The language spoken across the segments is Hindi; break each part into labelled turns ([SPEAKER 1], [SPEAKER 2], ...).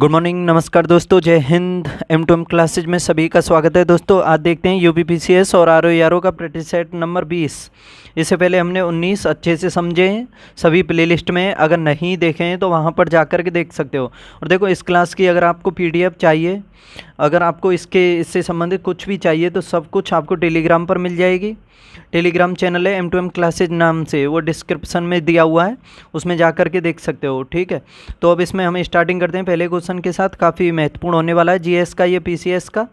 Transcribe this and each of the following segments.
[SPEAKER 1] गुड मॉर्निंग, नमस्कार दोस्तों, जय हिंद। M2M क्लासेज में सभी का स्वागत है। दोस्तों आज देखते हैं UPPCS और RO का प्रैक्टिस सेट नंबर 20। इससे पहले हमने 19 अच्छे से समझे हैं सभी प्लेलिस्ट में। अगर नहीं देखे हैं तो वहाँ पर जाकर के देख सकते हो। और देखो इस क्लास की अगर आपको PDF चाहिए, अगर आपको इससे संबंधित कुछ भी चाहिए तो सब कुछ आपको टेलीग्राम पर मिल जाएगी। टेलीग्राम चैनल है M2M क्लासेज नाम से, वो डिस्क्रिप्शन में दिया हुआ है, उसमें जा कर के देख सकते हो। ठीक है, तो अब इसमें हम स्टार्टिंग करते हैं पहले क्वेश्चन के साथ। काफ़ी महत्वपूर्ण होने वाला है GS का, ये PCS का।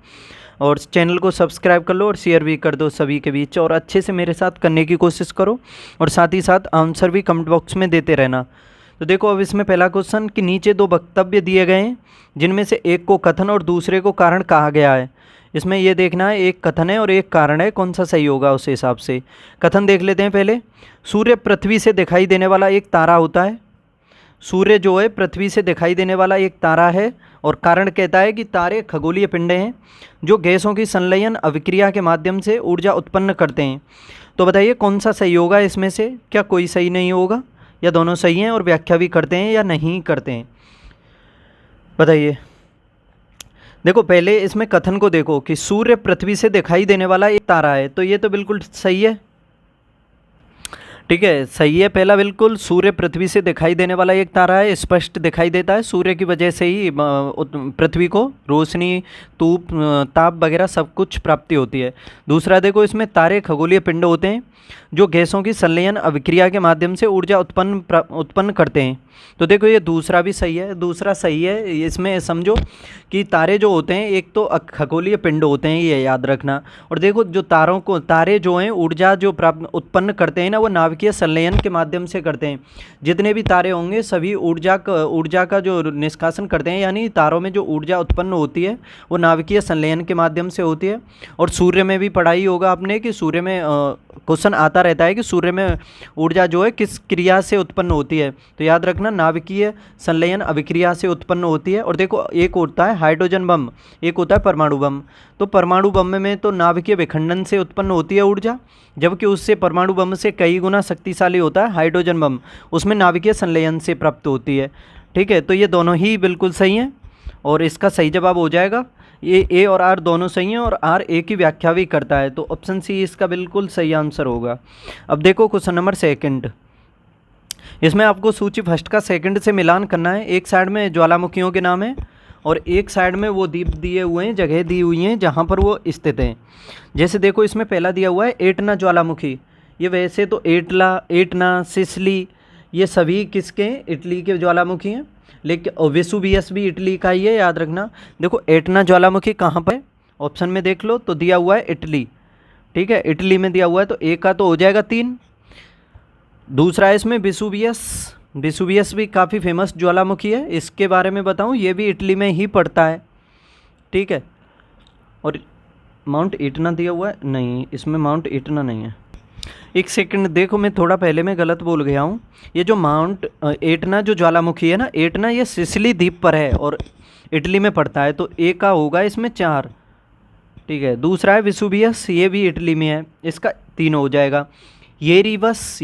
[SPEAKER 1] और चैनल को सब्सक्राइब कर लो और शेयर भी कर दो सभी के बीच, और अच्छे से मेरे साथ करने की कोशिश करो, और साथ ही साथ आंसर भी कमेंट बॉक्स में देते रहना। तो देखो अब इसमें पहला क्वेश्चन कि नीचे दो वक्तव्य दिए गए हैं जिनमें से एक को कथन और दूसरे को कारण कहा गया है। इसमें ये देखना है एक कथन है और एक कारण है, कौन सा सही होगा उस हिसाब से। कथन देख लेते हैं पहले। सूर्य पृथ्वी से दिखाई देने वाला एक तारा होता है। सूर्य जो है पृथ्वी से दिखाई देने वाला एक तारा है, और कारण कहता है कि तारे खगोलीय पिंड हैं जो गैसों की संलयन अभिक्रिया के माध्यम से ऊर्जा उत्पन्न करते हैं। तो बताइए कौन सा सही होगा इसमें से। क्या कोई सही नहीं होगा, या दोनों सही हैं और व्याख्या भी करते हैं या नहीं करते हैं, बताइए। देखो पहले इसमें कथन को देखो कि सूर्य पृथ्वी से दिखाई देने वाला एक तारा है, तो ये तो बिल्कुल सही है। ठीक है, सही है पहला बिल्कुल। सूर्य पृथ्वी से दिखाई देने वाला एक तारा है, स्पष्ट दिखाई देता है। सूर्य की वजह से ही पृथ्वी को रोशनी, धूप, ताप वगैरह सब कुछ प्राप्ति होती है। दूसरा देखो इसमें तारे खगोलीय पिंड होते हैं जो गैसों की संलयन अभिक्रिया के माध्यम से ऊर्जा उत्पन्न करते हैं। तो देखो ये दूसरा भी सही है, दूसरा सही है। इसमें समझो कि तारे जो होते हैं एक तो खगोलीय पिंड होते हैं, ये याद रखना। और देखो जो तारे जो हैं ऊर्जा जो उत्पन्न करते हैं ना, वो नाभिकीय संलयन के माध्यम से करते हैं। जितने भी तारे होंगे सभी ऊर्जा का जो निष्कासन करते हैं, यानी तारों में जो ऊर्जा उत्पन्न होती है वो नाभिकीय संलयन के माध्यम से होती है। और सूर्य में भी पढ़ाई होगा आपने कि सूर्य में क्वेश्चन आता रहता है कि सूर्य में ऊर्जा जो है किस क्रिया से उत्पन्न होती है। तो याद रखना नाभिकीय संलयन अभिक्रिया से उत्पन्न होती है। और देखो एक होता है हाइड्रोजन बम, एक होता है परमाणु बम। तो परमाणु बम में तो नाभिकीय विखंडन से उत्पन्न होती है ऊर्जा, जबकि उससे परमाणु बम से कई गुना शक्तिशाली होता है हाइड्रोजन बम, उसमें नाभिकीय संलयन से प्राप्त होती है। ठीक है, तो ये दोनों ही बिल्कुल सही हैं और इसका सही जवाब हो जाएगा। ये A और R दोनों सही हैं, और R A की व्याख्या भी करता है, तो ऑप्शन C इसका बिल्कुल सही आंसर होगा। अब देखो क्वेश्चन नंबर सेकंड। इसमें आपको सूची फर्स्ट का सेकंड से मिलान करना है। एक साइड में ज्वालामुखियों के नाम है और एक साइड में वो द्वीप दिए हुए हैं, जगह दी हुई हैं जहाँ पर वो स्थित हैं। जैसे देखो इसमें पहला दिया हुआ है एटना ज्वालामुखी। ये वैसे तो एटना, सिसिली, ये सभी किसके हैं? इटली के ज्वालामुखी हैं। लेकिन वेसुवियस भी इटली का ही है, याद रखना। देखो एटना ज्वालामुखी कहाँ पर है, ऑप्शन में देख लो तो दिया हुआ है इटली। ठीक है, इटली में दिया हुआ है, तो एक का तो हो जाएगा 3। दूसरा है इसमें वेसुवियस भी काफ़ी फेमस ज्वालामुखी है। इसके बारे में बताऊं, ये भी इटली में ही पड़ता है। ठीक है, और माउंट एटना दिया हुआ है, नहीं इसमें माउंट एटना नहीं है। एक सेकंड देखो, मैं थोड़ा पहले में गलत बोल गया हूँ। ये जो माउंट एटना जो ज्वालामुखी है ना, एटना ये सिसिली द्वीप पर है और इटली में पड़ता है, तो एक का होगा इसमें 4। ठीक है, दूसरा है वेसुवियस, ये भी इटली में है, इसका 3 हो जाएगा। ये रिवस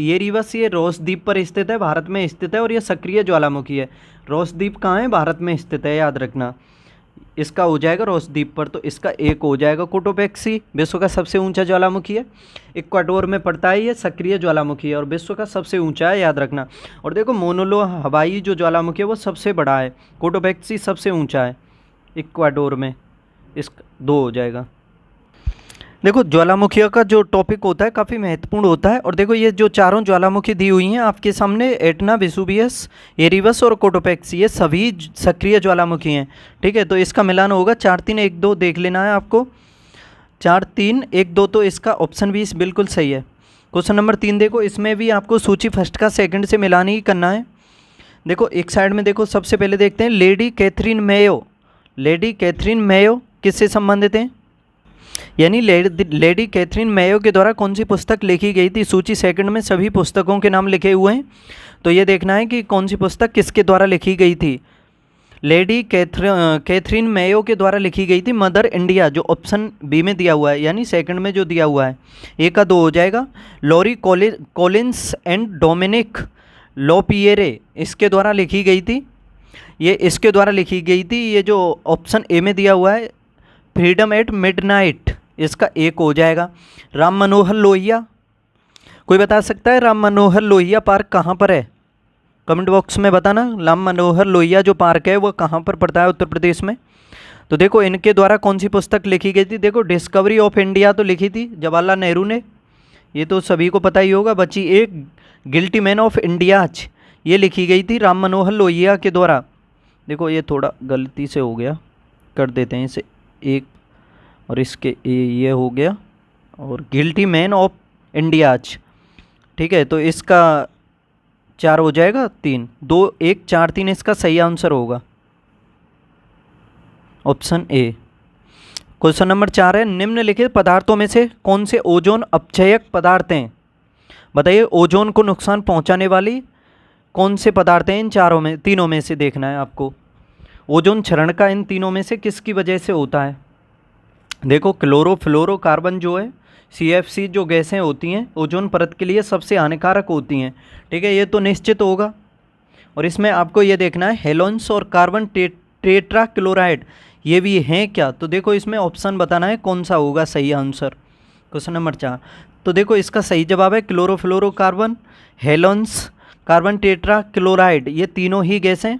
[SPEAKER 1] ये रोस द्वीप पर स्थित है, भारत में स्थित है, और ये सक्रिय ज्वालामुखी है। रोस द्वीप कहाँ है? भारत में स्थित है, याद रखना। इसका हो जाएगा रोस द्वीप पर, तो इसका 1 हो जाएगा। कोटोपेक्सी विश्व का सबसे ऊंचा ज्वालामुखी है, इक्वाडोर में पड़ता है, ये सक्रिय ज्वालामुखी है और विश्व का सबसे ऊंचा है, याद रखना। और देखो मोनोलो हवाई जो ज्वालामुखी है वो सबसे बड़ा है, कोटोपेक्सी सबसे ऊंचा है इक्वाडोर में, इसका 2 हो जाएगा। देखो ज्वालामुखियों का जो टॉपिक होता है काफ़ी महत्वपूर्ण होता है। और देखो ये जो चारों ज्वालामुखी दी हुई हैं आपके सामने, एटना, वेसुवियस, एरिवस और कोटोपेक्सी, ये सभी सक्रिय ज्वालामुखी हैं। ठीक है, तो इसका मिलान होगा 4 3 1 2 देख लेना है आपको। 4 3 1 2, तो इसका ऑप्शन भी बिल्कुल सही है। क्वेश्चन नंबर 3 देखो, इसमें भी आपको सूची फर्स्ट का सेकंड से मिलान ही करना है। देखो एक साइड में देखो, सबसे पहले देखते हैं lady Catherine Mayo. Lady Catherine Mayo किससे संबंधित हैं? यानी लेडी कैथरीन मेयो के द्वारा कौन सी पुस्तक लिखी गई थी? सूची सेकंड में सभी पुस्तकों के नाम लिखे हुए हैं, तो ये देखना है कि कौन सी पुस्तक किसके द्वारा लिखी गई थी। लेडी कैथरीन मेयो के द्वारा लिखी गई थी मदर इंडिया, जो ऑप्शन बी में दिया हुआ है, यानी सेकंड में जो दिया हुआ है। 1 का 2 हो जाएगा। लॉरी कॉलिंस एंड डोमिनिक लोपिएरे, इसके द्वारा लिखी गई थी। ये इसके द्वारा लिखी गई थी। ये जो ऑप्शन ए में दिया हुआ है फ्रीडम एट मिडनाइट, इसका एक हो जाएगा। राम मनोहर लोहिया, कोई बता सकता है राम मनोहर लोहिया पार्क कहाँ पर है? कमेंट बॉक्स में बताना। राम मनोहर लोहिया जो पार्क है वो कहाँ पर पड़ता है उत्तर प्रदेश में? तो देखो इनके द्वारा कौन सी पुस्तक लिखी गई थी? देखो डिस्कवरी ऑफ इंडिया तो लिखी थी जवाहरलाल नेहरू ने, ये तो सभी को पता ही होगा। बची एक गिल्टी मैन ऑफ इंडियाज, ये लिखी गई थी राम मनोहर लोहिया के द्वारा। देखो ये थोड़ा गलती से हो गया, कर देते हैं इसे एक, और इसके ये हो गया, और गिल्टी मैन ऑफ इंडियाज, ठीक है। तो इसका 4 हो जाएगा, 3 2 1 4 3 इसका सही आंसर होगा ऑप्शन ए। क्वेश्चन नंबर 4 है, निम्नलिखित पदार्थों में से कौन से ओजोन अपक्षयक पदार्थ हैं? बताइए ओजोन को नुकसान पहुंचाने वाली कौन से पदार्थ हैं? इन तीनों में से देखना है आपको। ओजोन क्षरण का इन तीनों में से किसकी वजह से होता है? देखो क्लोरोफ्लोरोकार्बन जो है, CFC जो गैसें होती हैं ओजोन परत के लिए सबसे हानिकारक होती हैं, ठीक है, ये तो निश्चित होगा। और इसमें आपको ये देखना है हेलोन्स और कार्बन टेट्रा क्लोराइड ये भी हैं क्या? तो देखो इसमें ऑप्शन बताना है कौन सा होगा सही आंसर। क्वेश्चन नंबर 4, तो देखो इसका सही जवाब है chlorofluorocarbon, halons, carbon tetra chloride, ये तीनों ही गैसें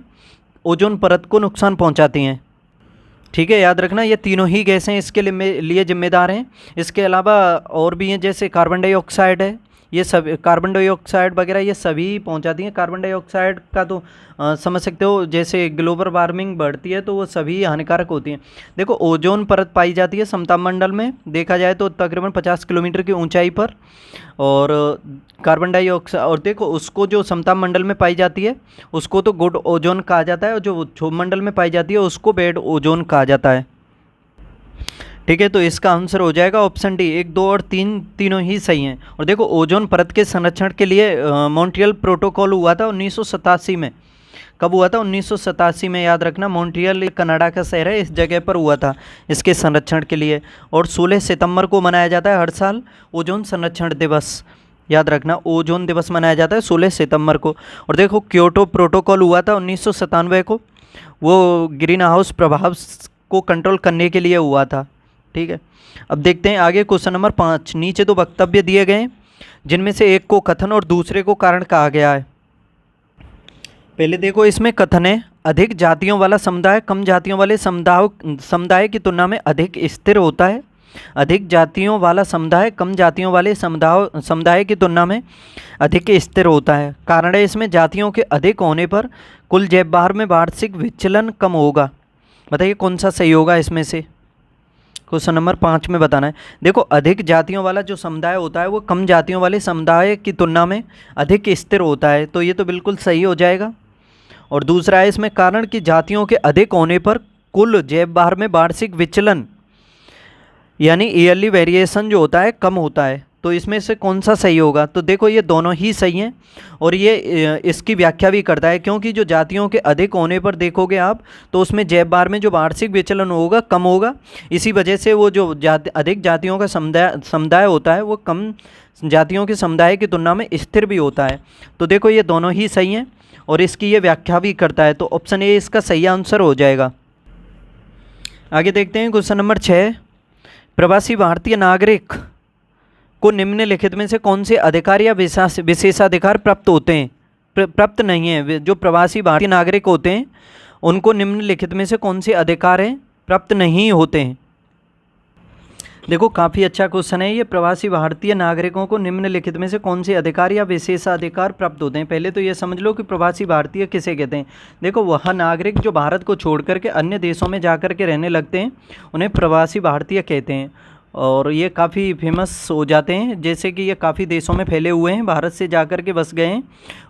[SPEAKER 1] ओजोन परत को नुकसान पहुंचाती हैं, ठीक है, याद रखना। ये तीनों ही गैसें इसके लिए जिम्मेदार हैं। इसके अलावा और भी हैं, जैसे कार्बन डाइऑक्साइड है, ये सब कार्बन डाइऑक्साइड वगैरह ये सभी पहुंचाती हैं। कार्बन डाइऑक्साइड का तो समझ सकते हो, जैसे ग्लोबल वार्मिंग बढ़ती है तो वो सभी हानिकारक होती हैं। देखो ओजोन परत पाई जाती है समताप मंडल में, देखा जाए तो तकरीबन 50 किलोमीटर की ऊंचाई पर, और कार्बन डाइऑक्साइड, और देखो उसको जो समताप मंडल में पाई जाती है उसको तो गुड ओजोन कहा जाता है, और जो क्षोभ मंडल में पाई जाती है उसको बैड ओजोन कहा जाता है, ठीक है। तो इसका आंसर हो जाएगा ऑप्शन डी। 1 2 और 3 तीनों ही सही हैं। और देखो ओजोन परत के संरक्षण के लिए मॉन्ट्रियल प्रोटोकॉल हुआ था 1987 में। कब हुआ था? 1987 में, याद रखना। मॉन्ट्रियल कनाडा का शहर है, इस जगह पर हुआ था इसके संरक्षण के लिए। और 16 सितंबर को मनाया जाता है हर साल ओजोन संरक्षण दिवस, याद रखना। ओजोन दिवस मनाया जाता है 16 सितंबर को। और देखो क्योटो प्रोटोकॉल हुआ था 1997 को, वो ग्रीन हाउस प्रभाव को कंट्रोल करने के लिए हुआ था, ठीक है। अब देखते हैं आगे क्वेश्चन नंबर 5। नीचे दो वक्तव्य दिए गए जिनमें से एक को कथन और दूसरे को कारण कहा गया है। पहले देखो इसमें कथन है, अधिक जातियों वाला समुदाय कम जातियों वाले समुदाय की तुलना में अधिक स्थिर होता है। अधिक जातियों वाला समुदाय कम जातियों वाले समुदाय की तुलना में अधिक स्थिर होता है। कारण है इसमें जातियों के अधिक होने पर कुल जैव भार में वार्षिक विचलन कम होगा। बताइए कौन सा सही होगा इसमें से? क्वेश्चन नंबर 5 में बताना है। देखो अधिक जातियों वाला जो समुदाय होता है वो कम जातियों वाले समुदाय की तुलना में अधिक स्थिर होता है, तो ये तो बिल्कुल सही हो जाएगा। और दूसरा है इसमें कारण कि जातियों के अधिक होने पर कुल जैव भार में वार्षिक विचलन यानी ईयरली वेरिएशन जो होता है कम होता है, तो इसमें से कौन सा सही होगा? तो देखो ये दोनों ही सही हैं, और ये इसकी व्याख्या भी करता है, क्योंकि जो जातियों के अधिक होने पर देखोगे आप तो उसमें जैव भार में जो वार्षिक विचलन होगा कम होगा। इसी वजह से वो जो अधिक जातियों का समुदाय होता है वो कम जातियों के समुदाय की तुलना में स्थिर भी होता है। तो देखो ये दोनों ही सही हैं और इसकी ये व्याख्या भी करता है, तो ऑप्शन ए इसका सही आंसर हो जाएगा। आगे देखते हैं क्वेश्चन नंबर 6। प्रवासी भारतीय नागरिक को निम्नलिखित में से कौन से अधिकार या विशेषाधिकार प्राप्त होते हैं? प्राप्त नहीं है। जो प्रवासी भारतीय नागरिक होते हैं उनको निम्नलिखित में से कौन से अधिकार हैं प्राप्त नहीं होते हैं? देखो काफ़ी अच्छा क्वेश्चन है ये। प्रवासी भारतीय नागरिकों को निम्नलिखित में से कौन से अधिकार या विशेषाधिकार प्राप्त होते हैं? पहले तो ये समझ लो कि प्रवासी भारतीय किसे कहते हैं। देखो वह नागरिक जो भारत को छोड़ करके अन्य देशों में जा कर के रहने लगते हैं उन्हें प्रवासी भारतीय कहते हैं, और ये काफ़ी फेमस हो जाते हैं, जैसे कि ये काफ़ी देशों में फैले हुए हैं, भारत से जा कर के बस गए हैं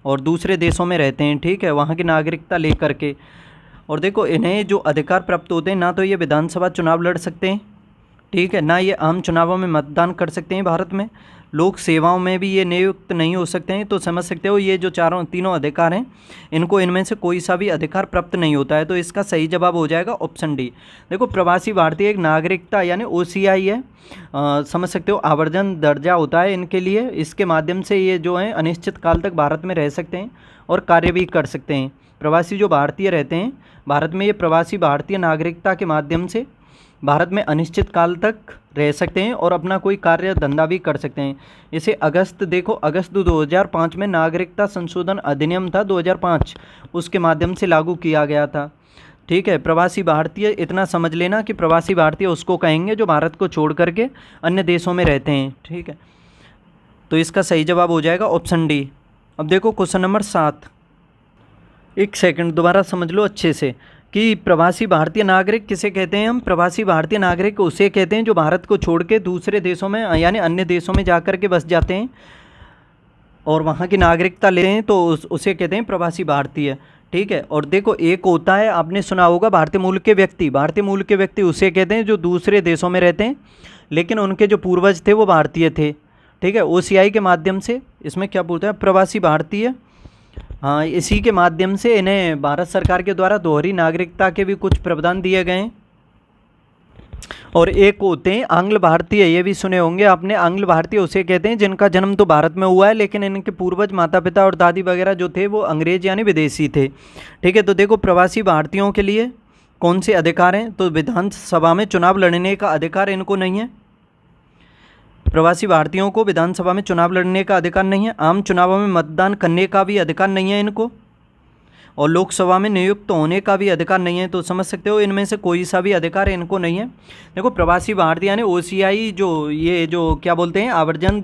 [SPEAKER 1] और दूसरे देशों में रहते हैं, ठीक है, वहाँ की नागरिकता ले करके। और देखो इन्हें जो अधिकार प्राप्त होते हैं, ना तो ये विधानसभा चुनाव लड़ सकते हैं, ठीक है, ना ये आम चुनावों में मतदान कर सकते हैं भारत में, लोक सेवाओं में भी ये नियुक्त नहीं हो सकते हैं। तो समझ सकते हो ये जो तीनों अधिकार हैं इनको इनमें से कोई सा भी अधिकार प्राप्त नहीं होता है, तो इसका सही जवाब हो जाएगा ऑप्शन डी। देखो प्रवासी भारतीय एक नागरिकता यानी OCI है, समझ सकते हो, आवर्जन दर्जा होता है इनके लिए। इसके माध्यम से ये जो है अनिश्चित काल तक भारत में रह सकते हैं और कार्य भी कर सकते हैं, प्रवासी जो भारतीय रहते हैं भारत में, ये प्रवासी भारतीय नागरिकता के माध्यम से भारत में अनिश्चित काल तक रह सकते हैं और अपना कोई कार्य धंधा भी कर सकते हैं। इसे अगस्त 2005 में नागरिकता संशोधन अधिनियम था 2005, उसके माध्यम से लागू किया गया था। ठीक है, प्रवासी भारतीय इतना समझ लेना कि प्रवासी भारतीय उसको कहेंगे जो भारत को छोड़ करके अन्य देशों में रहते हैं। ठीक है, तो इसका सही जवाब हो जाएगा ऑप्शन डी। अब देखो क्वेश्चन नंबर 7, एक सेकंड दोबारा समझ लो अच्छे से कि प्रवासी भारतीय नागरिक किसे कहते हैं हम। प्रवासी भारतीय नागरिक उसे कहते हैं जो भारत को छोड़ के दूसरे देशों में यानी अन्य देशों में जा कर के बस जाते हैं और वहाँ की नागरिकता लेते हैं, तो उसे कहते हैं प्रवासी भारतीय। ठीक है, और देखो एक होता है, आपने सुना होगा भारतीय मूल के व्यक्ति। भारतीय मूल के व्यक्ति उसे कहते हैं जो दूसरे देशों में रहते हैं लेकिन उनके जो पूर्वज थे वो भारतीय थे। ठीक है, ओसीआई के माध्यम से इसमें क्या बोलते हैं, प्रवासी भारतीय। हाँ, इसी के माध्यम से इन्हें भारत सरकार के द्वारा दोहरी नागरिकता के भी कुछ प्रावधान दिए गए हैं। और एक होते हैं आंग्ल भारतीय, ये भी सुने होंगे आपने। आंग्ल भारतीय उसे कहते हैं जिनका जन्म तो भारत में हुआ है लेकिन इनके पूर्वज माता पिता और दादी वगैरह जो थे वो अंग्रेज यानी विदेशी थे। ठीक है, तो देखो प्रवासी भारतीयों के लिए कौन से अधिकार हैं, तो विधानसभा में चुनाव लड़ने का अधिकार इनको नहीं है। प्रवासी भारतीयों को विधानसभा में चुनाव लड़ने का अधिकार नहीं है। आम चुनावों में मतदान करने का भी अधिकार नहीं है इनको, और लोकसभा में नियुक्त होने का भी अधिकार नहीं है। तो समझ सकते हो इनमें से कोई सा भी अधिकार इनको नहीं है। देखो प्रवासी भारतीय यानी ओसीआई जो क्या बोलते हैं आवर्जन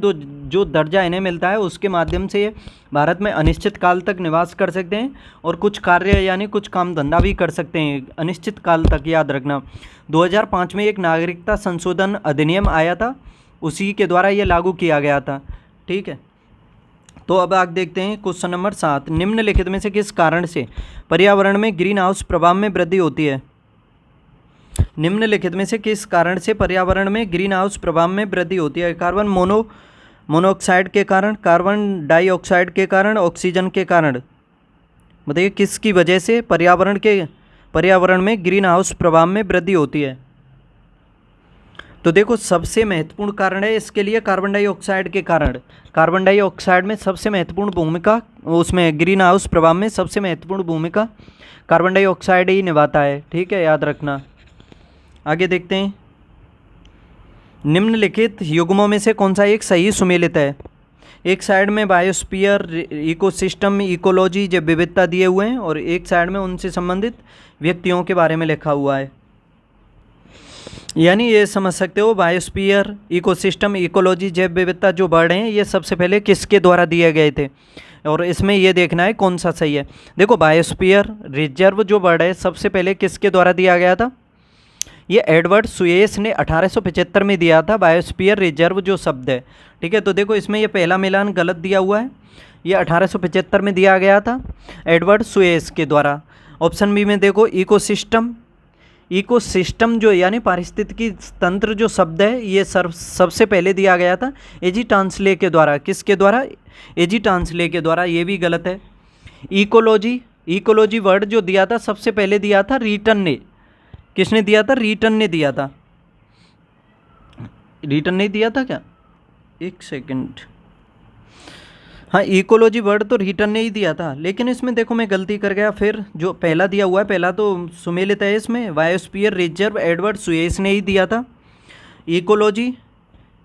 [SPEAKER 1] जो दर्जा इन्हें मिलता है उसके माध्यम से ये भारत में अनिश्चित काल तक निवास कर सकते हैं और कुछ कार्य यानी कुछ काम धंधा भी कर सकते हैं अनिश्चित काल तक। याद रखना 2005 में एक नागरिकता संशोधन अधिनियम आया था, उसी के द्वारा ये लागू किया गया था। ठीक है, तो अब आगे देखते हैं क्वेश्चन नंबर 7, निम्नलिखित में से किस कारण से पर्यावरण में ग्रीन हाउस प्रभाव में वृद्धि होती है। निम्नलिखित में से किस कारण से पर्यावरण में ग्रीन हाउस प्रभाव में वृद्धि होती है। कार्बन मोनोऑक्साइड के कारण, कार्बन डाइऑक्साइड के कारण, ऑक्सीजन के कारण। बताइए किसकी वजह से पर्यावरण में ग्रीन हाउस प्रभाव में वृद्धि होती है। तो देखो सबसे महत्वपूर्ण कारण है इसके लिए कार्बन डाइऑक्साइड के कारण। कार्बन डाइऑक्साइड में सबसे महत्वपूर्ण भूमिका, उसमें ग्रीन हाउस प्रभाव में सबसे महत्वपूर्ण भूमिका कार्बन डाइऑक्साइड ही निभाता है। ठीक है, याद रखना। आगे देखते हैं, निम्नलिखित युग्मों में से कौन सा एक सही सुमेलित है। एक साइड में बायोस्फीयर, इकोसिस्टम, इकोलॉजी, जैव विविधता दिए हुए हैं और एक साइड में उनसे संबंधित व्यक्तियों के बारे में लिखा हुआ है। यानी ये समझ सकते हो बायोस्फीयर, इकोसिस्टम, इकोलॉजी, जैव विविधता जो वर्ड हैं ये सबसे पहले किसके द्वारा दिए गए थे और इसमें ये देखना है कौन सा सही है। देखो बायोस्फीयर रिजर्व जो वर्ड है सबसे पहले किसके द्वारा दिया गया था, ये एडवर्ड सुएस ने 1875 में दिया था बायोस्फीयर रिजर्व जो शब्द है। ठीक है, तो देखो इसमें ये पहला मिलान गलत दिया हुआ है, ये 1875 में दिया गया था एडवर्ड सुएस के द्वारा। ऑप्शन बी में देखो इकोसिस्टम जो यानी पारिस्थितिकी तंत्र जो शब्द है ये सबसे पहले दिया गया था एजी टांसले के द्वारा। किसके द्वारा, एजी टांसले के द्वारा, ये भी गलत है। इकोलॉजी वर्ड जो दिया था सबसे पहले दिया था रीटन ने। किसने दिया था, रीटन ने दिया था। रीटन ने दिया था क्या, एक सेकंड, हाँ इकोलॉजी वर्ड तो रीटन ने ही दिया था, लेकिन इसमें देखो मैं गलती कर गया। फिर जो पहला दिया हुआ है पहला तो सुमेलित है, इसमें बायोस्फीयर रिजर्व एडवर्ड सुएस ने ही दिया था।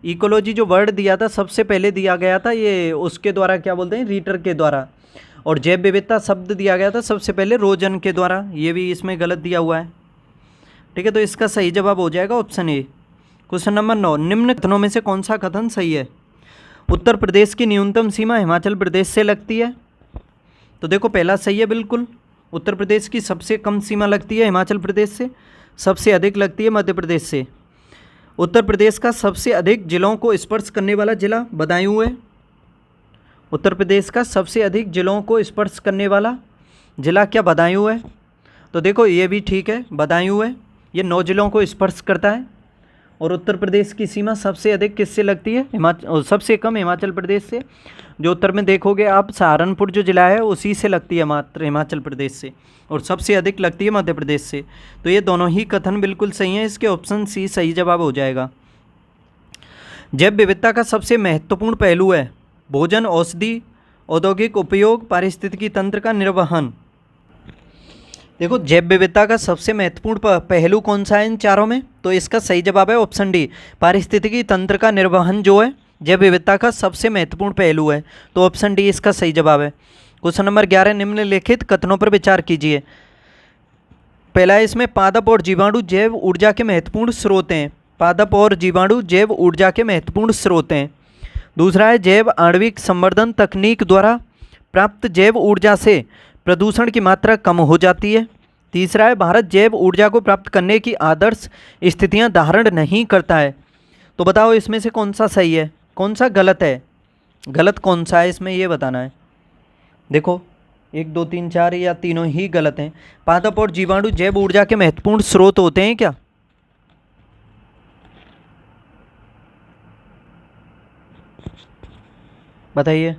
[SPEAKER 1] इकोलॉजी जो वर्ड दिया था सबसे पहले दिया गया था ये उसके द्वारा, क्या बोलते हैं, रीटर के द्वारा। और जैव विविधता शब्द दिया गया था सबसे पहले रोजन के द्वारा, ये भी इसमें गलत दिया हुआ है। ठीक है, तो इसका सही जवाब हो जाएगा ऑप्शन ए। क्वेश्चन नंबर 9, निम्न कथनों में से कौन सा कथन सही है। उत्तर प्रदेश की न्यूनतम सीमा हिमाचल प्रदेश से लगती है। तो देखो पहला सही है बिल्कुल, उत्तर प्रदेश की सबसे कम सीमा लगती है हिमाचल प्रदेश से, सबसे अधिक लगती है मध्य प्रदेश से। उत्तर प्रदेश का सबसे अधिक जिलों को स्पर्श करने वाला जिला बदायूं है। उत्तर प्रदेश का सबसे अधिक जिलों को स्पर्श करने वाला जिला क्या बदायूं है। तो देखो ये भी ठीक है, बदायूं है, ये 9 जिलों को स्पर्श करता है। और उत्तर प्रदेश की सीमा सबसे अधिक किससे लगती है, सबसे कम हिमाचल प्रदेश से। जो उत्तर में देखोगे आप सहारनपुर जो जिला है उसी से लगती है मात्र हिमाचल प्रदेश से, और सबसे अधिक लगती है मध्य प्रदेश से। तो ये दोनों ही कथन बिल्कुल सही हैं, इसके ऑप्शन सी सही जवाब हो जाएगा। जैव विविधता का सबसे महत्वपूर्ण पहलू है भोजन, औषधि, औद्योगिक उपयोग, पारिस्थितिकी तंत्र का निर्वहन। देखो, जैव विविधता का सबसे महत्वपूर्ण पहलू कौन सा है इन चारों में? तो इसका सही जवाब है ऑप्शन डी, पारिस्थितिकी तंत्र का निर्वहन जो है जैव विविधता का सबसे महत्वपूर्ण पहलू है। तो ऑप्शन डी इसका सही जवाब है। क्वेश्चन नंबर 11, निम्नलिखित कथनों पर विचार कीजिए। पहला है इसमें, पादप और जीवाणु जैव ऊर्जा के महत्वपूर्ण स्रोत हैं। पादप और जीवाणु जैव ऊर्जा के महत्वपूर्ण स्रोत हैं। दूसरा है, जैव आणविक संवर्धन तकनीक द्वारा प्राप्त जैव ऊर्जा से प्रदूषण की मात्रा कम हो जाती है। तीसरा है, भारत जैव ऊर्जा को प्राप्त करने की आदर्श स्थितियां धारण नहीं करता है। तो बताओ इसमें से कौन सा सही है, कौन सा गलत है? गलत कौन सा है इसमें, ये बताना है। देखो 1 2 3 4 या तीनों ही गलत हैं। पादप और जीवाणु जैव ऊर्जा के महत्वपूर्ण स्रोत होते हैं क्या? बताइए।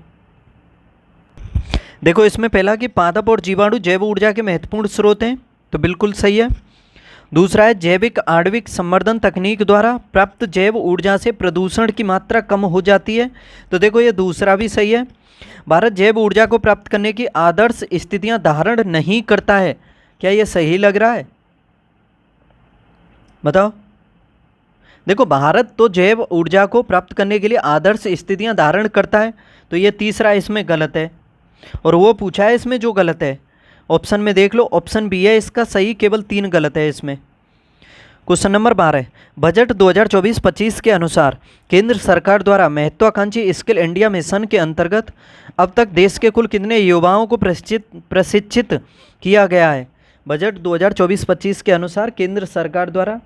[SPEAKER 1] देखो इसमें पहला कि पादप और जीवाणु जैव ऊर्जा के महत्वपूर्ण स्रोत हैं, तो बिल्कुल सही है। दूसरा है, जैविक आणविक संवर्धन तकनीक द्वारा प्राप्त जैव ऊर्जा से प्रदूषण की मात्रा कम हो जाती है। तो देखो ये दूसरा भी सही है। भारत जैव ऊर्जा को प्राप्त करने की आदर्श स्थितियां धारण नहीं करता है। क्या ये सही लग रहा है? बताओ। देखो, भारत तो जैव ऊर्जा को प्राप्त करने के लिए आदर्श स्थितियां धारण करता है, तो ये तीसरा इसमें गलत है। और वो पूछा है इसमें जो गलत है, ऑप्शन में देख लो, ऑप्शन बी है इसका सही, केवल 3 गलत है इसमें। क्वेश्चन नंबर 12, बजट 2024-25 के अनुसार केंद्र सरकार द्वारा महत्वाकांक्षी स्किल इंडिया मिशन के अंतर्गत अब तक देश के कुल कितने युवाओं को प्रशिक्षित किया गया है? बजट 2024-25 के अनुसार केंद्र सरकार द्वारा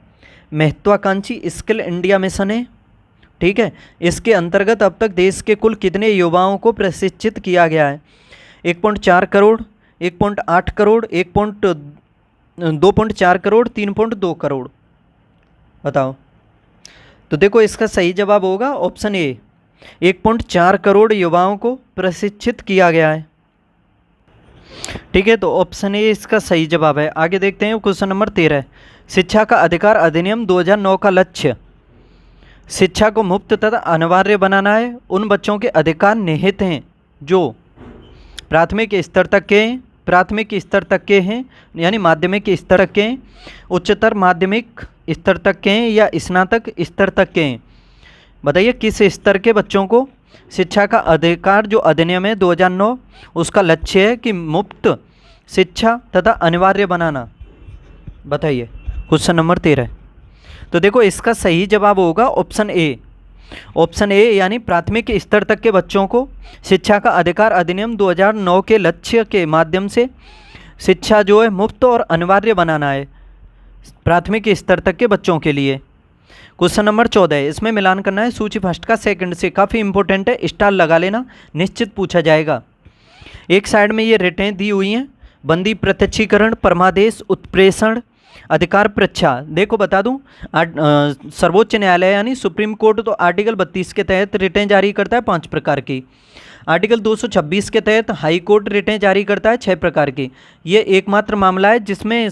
[SPEAKER 1] महत्वाकांक्षी स्किल इंडिया मिशन है, ठीक है, इसके अंतर्गत अब तक देश के कुल कितने युवाओं को प्रशिक्षित किया गया है? 1.4 करोड़, 1.8 करोड़, 2.4 करोड़, 3.2 करोड़। बताओ। तो देखो इसका सही जवाब होगा ऑप्शन ए, 1.4 करोड़ युवाओं को प्रशिक्षित किया गया है, ठीक है। तो ऑप्शन ए इसका सही जवाब है। आगे देखते हैं क्वेश्चन नंबर 13, शिक्षा का अधिकार अधिनियम 2009 का लक्ष्य शिक्षा को मुफ्त तथा अनिवार्य बनाना है। उन बच्चों के अधिकार निहित हैं जो प्राथमिक स्तर तक के हैं, यानी माध्यमिक स्तर तक के हैं, उच्चतर माध्यमिक स्तर तक के हैं या स्नातक स्तर तक के हैं। बताइए किस स्तर के बच्चों को शिक्षा का अधिकार जो अधिनियम है 2009 उसका लक्ष्य है कि मुफ्त शिक्षा तथा अनिवार्य बनाना। बताइए क्वेश्चन नंबर 13। तो देखो इसका सही जवाब होगा ऑप्शन ए। ऑप्शन ए यानी प्राथमिक स्तर तक के बच्चों को शिक्षा का अधिकार अधिनियम 2009 के लक्ष्य के माध्यम से शिक्षा जो है मुफ्त और अनिवार्य बनाना है प्राथमिक स्तर तक के बच्चों के लिए। क्वेश्चन नंबर 14, इसमें मिलान करना है सूची फर्स्ट का सेकंड से। काफ़ी इंपॉर्टेंट है, स्टार लगा लेना, निश्चित पूछा जाएगा। एक साइड में ये रेटें दी हुई हैं, बंदी प्रत्यक्षीकरण, परमादेश, उत्प्रेषण, अधिकार परीक्षा। देखो बता दूं, सर्वोच्च न्यायालय यानी सुप्रीम कोर्ट तो आर्टिकल 32 के तहत रिटें जारी करता है 5 प्रकार की। आर्टिकल 226 के तहत हाई कोर्ट रिटें जारी करता है 6 प्रकार की। ये एकमात्र मामला है जिसमें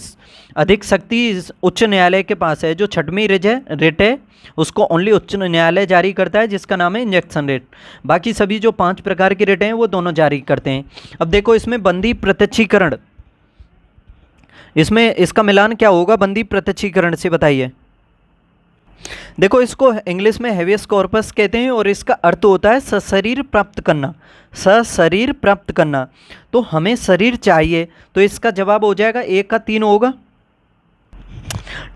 [SPEAKER 1] अधिक शक्ति उच्च न्यायालय के पास है। जो छठवीं रिट है उसको ओनली उच्च न्यायालय जारी करता है, जिसका नाम है इंजेक्शन रेट। बाकी सभी जो 5 प्रकार की रिटें हैं वो दोनों जारी करते हैं। अब देखो इसमें बंदी प्रत्यक्षीकरण, इसमें इसका मिलान क्या होगा बंदी प्रत्यक्षीकरण से? बताइए। देखो इसको इंग्लिश में हेवियस कॉर्पस कहते हैं और इसका अर्थ होता है सशरीर प्राप्त करना। सशरीर प्राप्त करना, तो हमें शरीर चाहिए, तो इसका जवाब हो जाएगा 1 का 3 होगा,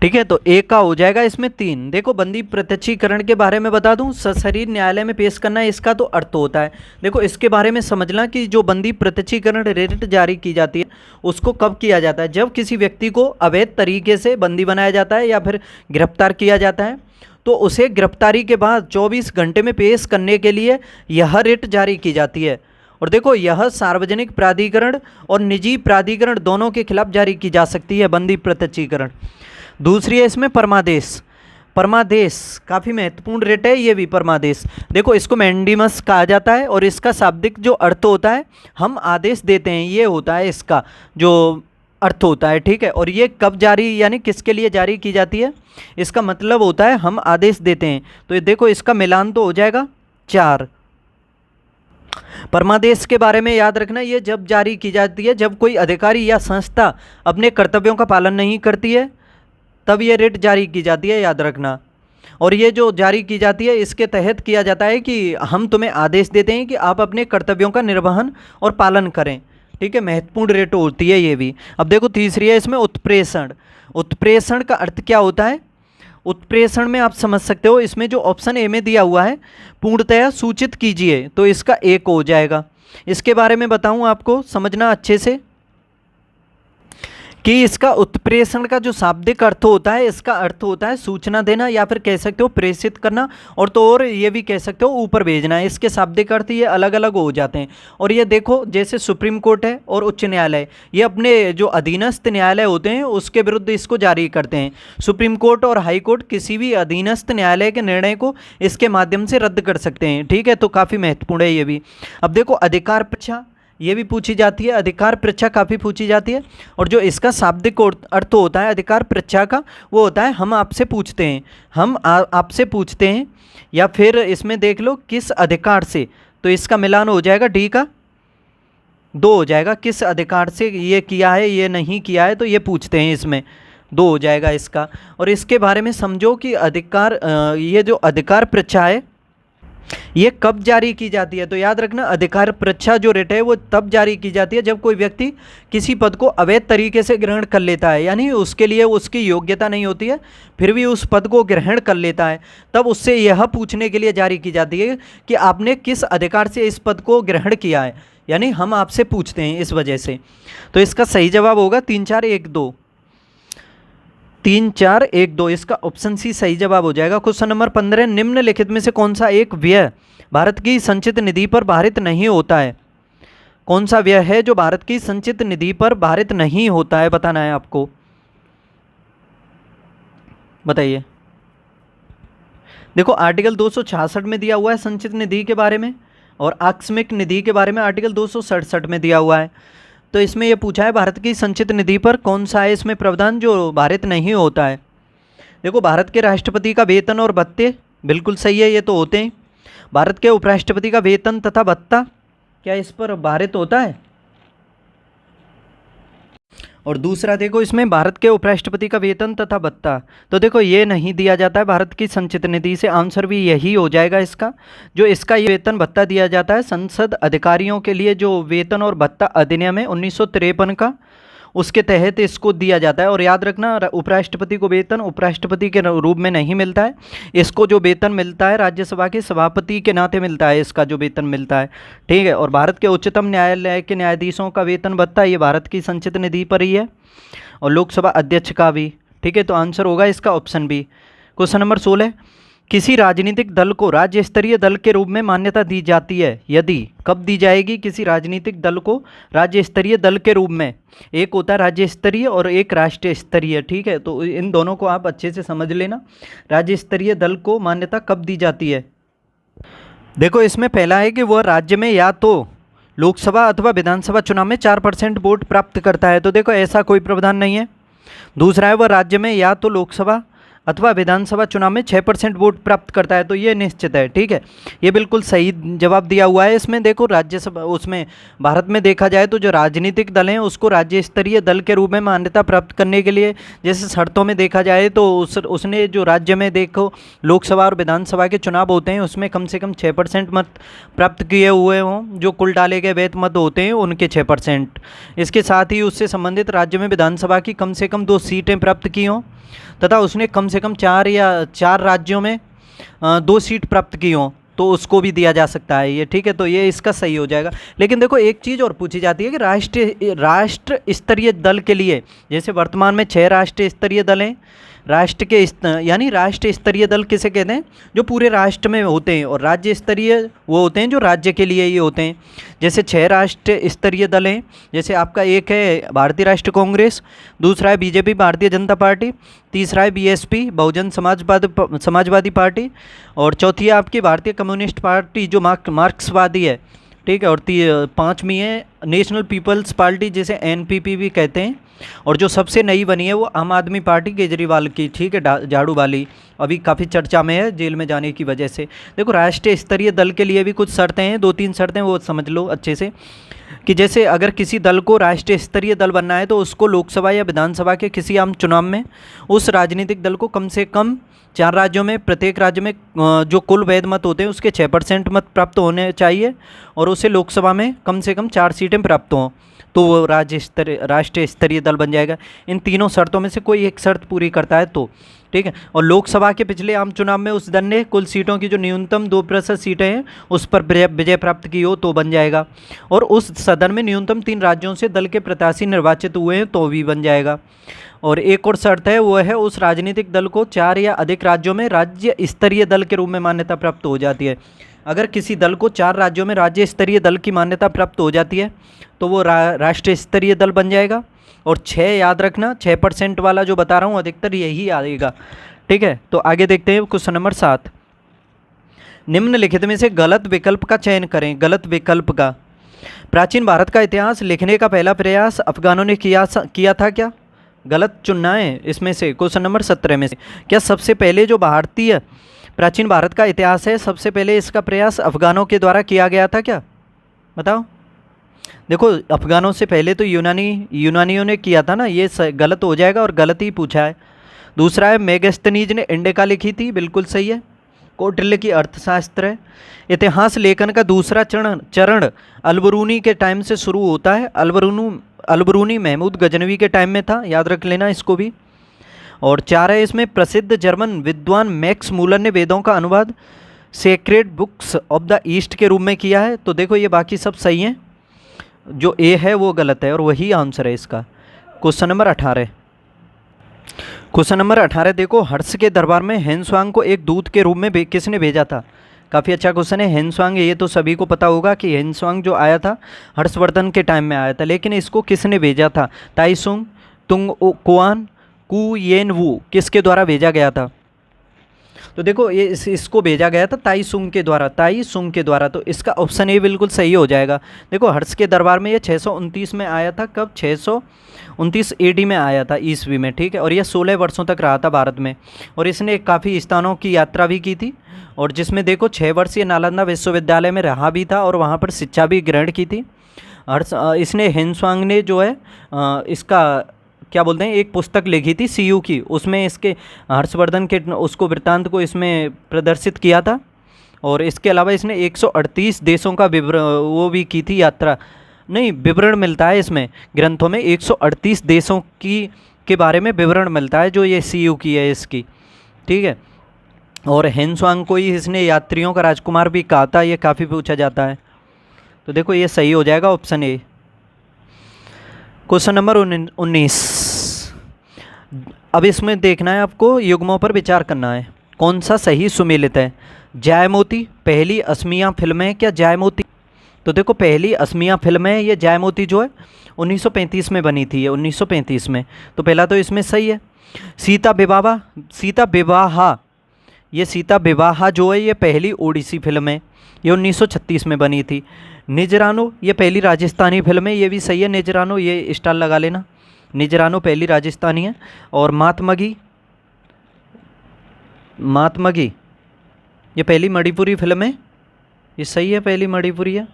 [SPEAKER 1] ठीक है। तो 1 का हो जाएगा इसमें 3। देखो बंदी प्रत्यक्षीकरण के बारे में बता दूं, सशरीर न्यायालय में पेश करना इसका तो अर्थ होता है। देखो इसके बारे में समझना कि जो बंदी प्रत्यक्षीकरण रिट जारी की जाती है उसको कब किया जाता है? जब किसी व्यक्ति को अवैध तरीके से बंदी बनाया जाता है या फिर गिरफ्तार किया जाता है, तो उसे गिरफ्तारी के बाद 24 घंटे में पेश करने के लिए यह रिट जारी की जाती है। और देखो यह सार्वजनिक प्राधिकरण और निजी प्राधिकरण दोनों के खिलाफ जारी की जा सकती है बंदी प्रत्यक्षीकरण। दूसरी है इसमें परमादेश। परमादेश काफ़ी महत्वपूर्ण रिट है ये भी परमादेश। देखो इसको मैंडेमस कहा जाता है और इसका शाब्दिक जो अर्थ होता है हम आदेश देते हैं, ये होता है इसका जो अर्थ होता है, ठीक है। और ये कब जारी यानी किसके लिए जारी की जाती है? इसका मतलब होता है हम आदेश देते हैं। तो ये देखो इसका मिलान तो हो जाएगा 4। परमादेश के बारे में याद रखना, ये जब जारी की जाती है जब कोई अधिकारी या संस्था अपने कर्तव्यों का पालन नहीं करती है, तब ये रिट जारी की जाती है, याद रखना। और ये जो जारी की जाती है इसके तहत किया जाता है कि हम तुम्हें आदेश देते हैं कि आप अपने कर्तव्यों का निर्वहन और पालन करें, ठीक है। महत्वपूर्ण रिट होती है ये भी। अब देखो तीसरी है इसमें उत्प्रेषण। उत्प्रेषण का अर्थ क्या होता है? उत्प्रेषण में आप समझ सकते हो, इसमें जो ऑप्शन ए में दिया हुआ है पूर्णतया सूचित कीजिए, तो इसका एक हो जाएगा। इसके बारे में बताऊं आपको, समझना अच्छे से कि इसका उत्प्रेषण का जो शाब्दिक अर्थ होता है, इसका अर्थ होता है सूचना देना, या फिर कह सकते हो प्रेषित करना, और तो और ये भी कह सकते हो ऊपर भेजना। इसके शाब्दिक अर्थ ये अलग अलग हो जाते हैं। और ये देखो जैसे सुप्रीम कोर्ट है और उच्च न्यायालय, ये अपने जो अधीनस्थ न्यायालय होते हैं उसके विरुद्ध इसको जारी करते हैं। सुप्रीम कोर्ट और हाई कोर्ट किसी भी अधीनस्थ न्यायालय के निर्णय को इसके माध्यम से रद्द कर सकते हैं, ठीक है। तो काफ़ी महत्वपूर्ण है ये भी। अब देखो अधिकार परीक्षा, ये भी पूछी जाती है, अधिकार परीक्षा काफ़ी पूछी जाती है। और जो इसका शाब्दिक अर्थ होता है अधिकार परीक्षा का, वो होता है हम आपसे पूछते हैं, हम आपसे पूछते हैं, या फिर इसमें देख लो किस अधिकार से, तो इसका मिलान हो जाएगा डी का 2 हो जाएगा। किस अधिकार से ये किया है, ये नहीं किया है, तो ये पूछते हैं, इसमें 2 हो जाएगा इसका। और इसके बारे में समझो कि अधिकार ये जो अधिकार परीक्षा है ये कब जारी की जाती है, तो याद रखना अधिकार परीक्षा जो रिट है वो तब जारी की जाती है जब कोई व्यक्ति किसी पद को अवैध तरीके से ग्रहण कर लेता है, यानी उसके लिए उसकी योग्यता नहीं होती है फिर भी उस पद को ग्रहण कर लेता है, तब उससे यह पूछने के लिए जारी की जाती है कि आपने किस अधिकार से इस पद को ग्रहण किया है, यानी हम आपसे पूछते हैं इस वजह से। तो इसका सही जवाब होगा 3 4 1 2, 3 4 1 2, इसका ऑप्शन सी सही जवाब हो जाएगा। क्वेश्चन नंबर 15, निम्नलिखित में से कौन सा एक व्यय भारत की संचित निधि पर भारित नहीं होता है? कौन सा व्यय है जो भारत की संचित निधि पर भारित नहीं होता है, बताना है आपको, बताइए। देखो आर्टिकल 266 में दिया हुआ है संचित निधि के बारे में, और आकस्मिक निधि के बारे में आर्टिकल 267 में दिया हुआ है। तो इसमें यह पूछा है भारत की संचित निधि पर कौन सा है इसमें प्रावधान जो भारित नहीं होता है। देखो भारत के राष्ट्रपति का वेतन और भत्ते बिल्कुल सही है, ये तो होते हैं। भारत के उपराष्ट्रपति का वेतन तथा भत्ता क्या इस पर भारित होता है? और दूसरा देखो इसमें भारत के उपराष्ट्रपति का वेतन तथा भत्ता, तो देखो ये नहीं दिया जाता है भारत की संचित निधि से, आंसर भी यही हो जाएगा इसका। जो इसका ये वेतन भत्ता दिया जाता है संसद अधिकारियों के लिए, जो वेतन और भत्ता अधिनियम है 1953 का, उसके तहत इसको दिया जाता है। और याद रखना उपराष्ट्रपति को वेतन उपराष्ट्रपति के रूप में नहीं मिलता है, इसको जो वेतन मिलता है राज्यसभा के सभापति के नाते मिलता है, इसका जो वेतन मिलता है, ठीक है। और भारत के उच्चतम न्यायालय के न्यायाधीशों का वेतन भत्ता ये भारत की संचित निधि पर ही है, और लोकसभा अध्यक्ष का भी, ठीक है। तो आंसर होगा इसका ऑप्शन बी। क्वेश्चन नंबर 16, किसी राजनीतिक दल को राज्य स्तरीय दल के रूप में मान्यता दी जाती है, यदि कब दी जाएगी किसी राजनीतिक दल को राज्य स्तरीय दल के रूप में? एक होता है राज्य स्तरीय और एक राष्ट्रीय स्तरीय, ठीक है। तो इन दोनों को आप अच्छे से समझ लेना, राज्य स्तरीय दल को मान्यता कब दी जाती है। देखो इसमें पहला है कि वह राज्य में या तो लोकसभा अथवा विधानसभा चुनाव में 4% वोट प्राप्त करता है, तो देखो ऐसा कोई प्रावधान नहीं है। दूसरा है वह राज्य में या तो लोकसभा अथवा विधानसभा चुनाव में 6% वोट प्राप्त करता है, तो ये निश्चित है, ठीक है। ये बिल्कुल सही जवाब दिया हुआ है इसमें। देखो राज्यसभा उसमें भारत में देखा जाए तो जो राजनीतिक दल हैं उसको राज्य स्तरीय दल के रूप में मान्यता प्राप्त करने के लिए जैसे शर्तों में देखा जाए तो उसने जो राज्य में देखो लोकसभा और विधानसभा के चुनाव होते हैं उसमें कम से कम 6% मत प्राप्त किए हुए हों, जो कुल डाले गए वैध मत होते हैं उनके 6%। इसके साथ ही उससे संबंधित राज्य में विधानसभा की कम से कम 2 सीटें प्राप्त की हों, तथा उसने कम से कम 4 राज्यों में 2 सीट प्राप्त की हों, तो उसको भी दिया जा सकता है ये, ठीक है। तो ये इसका सही हो जाएगा। लेकिन देखो एक चीज़ और पूछी जाती है कि राष्ट्र स्तरीय दल के लिए, जैसे वर्तमान में 6 राष्ट्रीय स्तरीय दल हैं, राष्ट्र के यानी राष्ट्रीय स्तरीय दल किसे कहते हैं? जो पूरे राष्ट्र में होते हैं, और राज्य स्तरीय वो होते हैं जो राज्य के लिए ही होते हैं। जैसे 6 राष्ट्रीय स्तरीय दल हैं, जैसे आपका एक है भारतीय राष्ट्रीय कांग्रेस, दूसरा है बीजेपी भारतीय जनता पार्टी, तीसरा है बीएसपी बहुजन समाजवादी पार्टी, और चौथी है आपकी भारतीय कम्युनिस्ट पार्टी जो मार्क्सवादी है, ठीक है। और 5वीं है नेशनल पीपल्स पार्टी जिसे एनपीपी भी कहते हैं, और जो सबसे नई बनी है वो आम आदमी पार्टी केजरीवाल की, ठीक है, झाड़ू वाली, अभी काफ़ी चर्चा में है जेल में जाने की वजह से। देखो राष्ट्रीय स्तरीय दल के लिए भी कुछ शर्तें हैं, 2-3 शर्तें, वो समझ लो अच्छे से। कि जैसे अगर किसी दल को राष्ट्रीय स्तरीय दल बनना है तो उसको लोकसभा या विधानसभा के किसी आम चुनाव में उस राजनीतिक दल को कम से कम 4 राज्यों में, प्रत्येक राज्य में जो कुल वैध मत होते हैं उसके 6% मत प्राप्त होने चाहिए, और उसे लोकसभा में कम से कम 4 सीटें प्राप्त हों, तो वो राष्ट्रीय स्तरीय दल बन जाएगा। इन तीनों शर्तों में से कोई एक शर्त पूरी करता है तो, ठीक है। और लोकसभा के पिछले आम चुनाव में उस दल ने कुल सीटों की जो न्यूनतम 2% सीटें हैं उस पर विजय प्राप्त की हो तो बन जाएगा, और उस सदन में न्यूनतम 3 राज्यों से दल के प्रत्याशी निर्वाचित हुए हैं तो भी बन जाएगा। और एक और शर्त है, वो है उस राजनीतिक दल को 4 या अधिक राज्यों में राज्य स्तरीय दल के रूप में मान्यता प्राप्त हो जाती है। अगर किसी दल को 4 राज्यों में राज्य स्तरीय दल की मान्यता प्राप्त हो जाती है तो वो राष्ट्रीय स्तरीय दल बन जाएगा। और 6 याद रखना, 6% वाला जो बता रहा हूँ अधिकतर यही आएगा, ठीक है। तो आगे देखते हैं क्वेश्चन नंबर 7। निम्नलिखित में से गलत विकल्प का चयन करें। गलत विकल्प का, प्राचीन भारत का इतिहास लिखने का पहला प्रयास अफगानों ने किया था क्या? गलत चुनना है इसमें से, क्वेश्चन नंबर 17 में से। क्या सबसे पहले जो भारतीय प्राचीन भारत का इतिहास है, सबसे पहले इसका प्रयास अफगानों के द्वारा किया गया था क्या? बताओ। देखो अफगानों से पहले तो यूनानियों ने किया था ना, ये गलत हो जाएगा और गलत ही पूछा है। दूसरा है मेगस्थनीज ने इंडिका लिखी थी, बिल्कुल सही है। कौटिल्य की अर्थशास्त्र है। इतिहास लेखन का दूसरा चरण अलबरूनी के टाइम से शुरू होता है। अलबरूनी महमूद गजनवी के टाइम में था, याद रख लेना इसको भी। और 4 है इसमें, प्रसिद्ध जर्मन विद्वान मैक्स मूलर ने वेदों का अनुवाद sacred books of the east के रूप में किया है। तो देखो ये बाकी सब सही हैं, जो ए है वो गलत है और वही आंसर है इसका। Question number 18। क्वेश्चन नंबर 18 देखो, हर्ष के दरबार में हेनस्वांग को एक दूत के रूप में किसने भेजा था? काफ़ी अच्छा क्वेश्चन है। हेनस्वांग, ये तो सभी को पता होगा कि हेनस्वांग जो आया था हर्षवर्धन के टाइम में आया था, लेकिन इसको किसने भेजा था? ताइसुंग, तुंग कुआन, कु येन वू, किसके द्वारा भेजा गया था? तो देखो ये इसको भेजा गया था ताइसुंग के द्वारा। तो इसका ऑप्शन ए बिल्कुल सही हो जाएगा। देखो हर्ष के दरबार में ये 629 में आया था। कब? 629 AD में आया था, ईस्वी में, ठीक है। और यह 16 वर्षों तक रहा था भारत में, और इसने काफ़ी स्थानों की यात्रा भी की थी, और जिसमें देखो 6 वर्ष ये नालंदा विश्वविद्यालय में रहा भी था और वहाँ पर शिक्षा भी ग्रहण की थी। इसने हेनस्वांग ने जो है इसका क्या बोलते हैं, एक पुस्तक लिखी थी CU की, उसमें इसके हर्षवर्धन के उसको वृत्तांत को इसमें प्रदर्शित किया था। और इसके अलावा इसने 138 देशों का वो भी की थी यात्रा, नहीं विवरण मिलता है इसमें ग्रंथों में, 138 देशों के बारे में विवरण मिलता है जो ये CU की है इसकी, ठीक है। और हेनस्वांग को ही इसने यात्रियों का राजकुमार भी कहा था, ये काफ़ी पूछा जाता है। तो देखो ये सही हो जाएगा, ऑप्शन ए। Question number 19। अब इसमें देखना है आपको, युग्मों पर विचार करना है, कौन सा सही सुमेलित है। जयमोती पहली असमिया फिल्म है क्या? जयमोती, तो देखो पहली असमिया फिल्म है ये जयमोती, जो है 1935 में बनी थी, ये 1935 में, तो पहला तो इसमें सही है। सीता विवाह जो है ये पहली ओडिसी फिल्म है, ये 1936 में बनी थी। निजरानो ये पहली राजस्थानी फिल्म है, ये भी सही है। निजरानो, ये स्टार लगा लेना, निजरानो पहली राजस्थानी है। और मातमगी ये पहली मणिपुरी फिल्म है, ये सही है, पहली मणिपुरी है।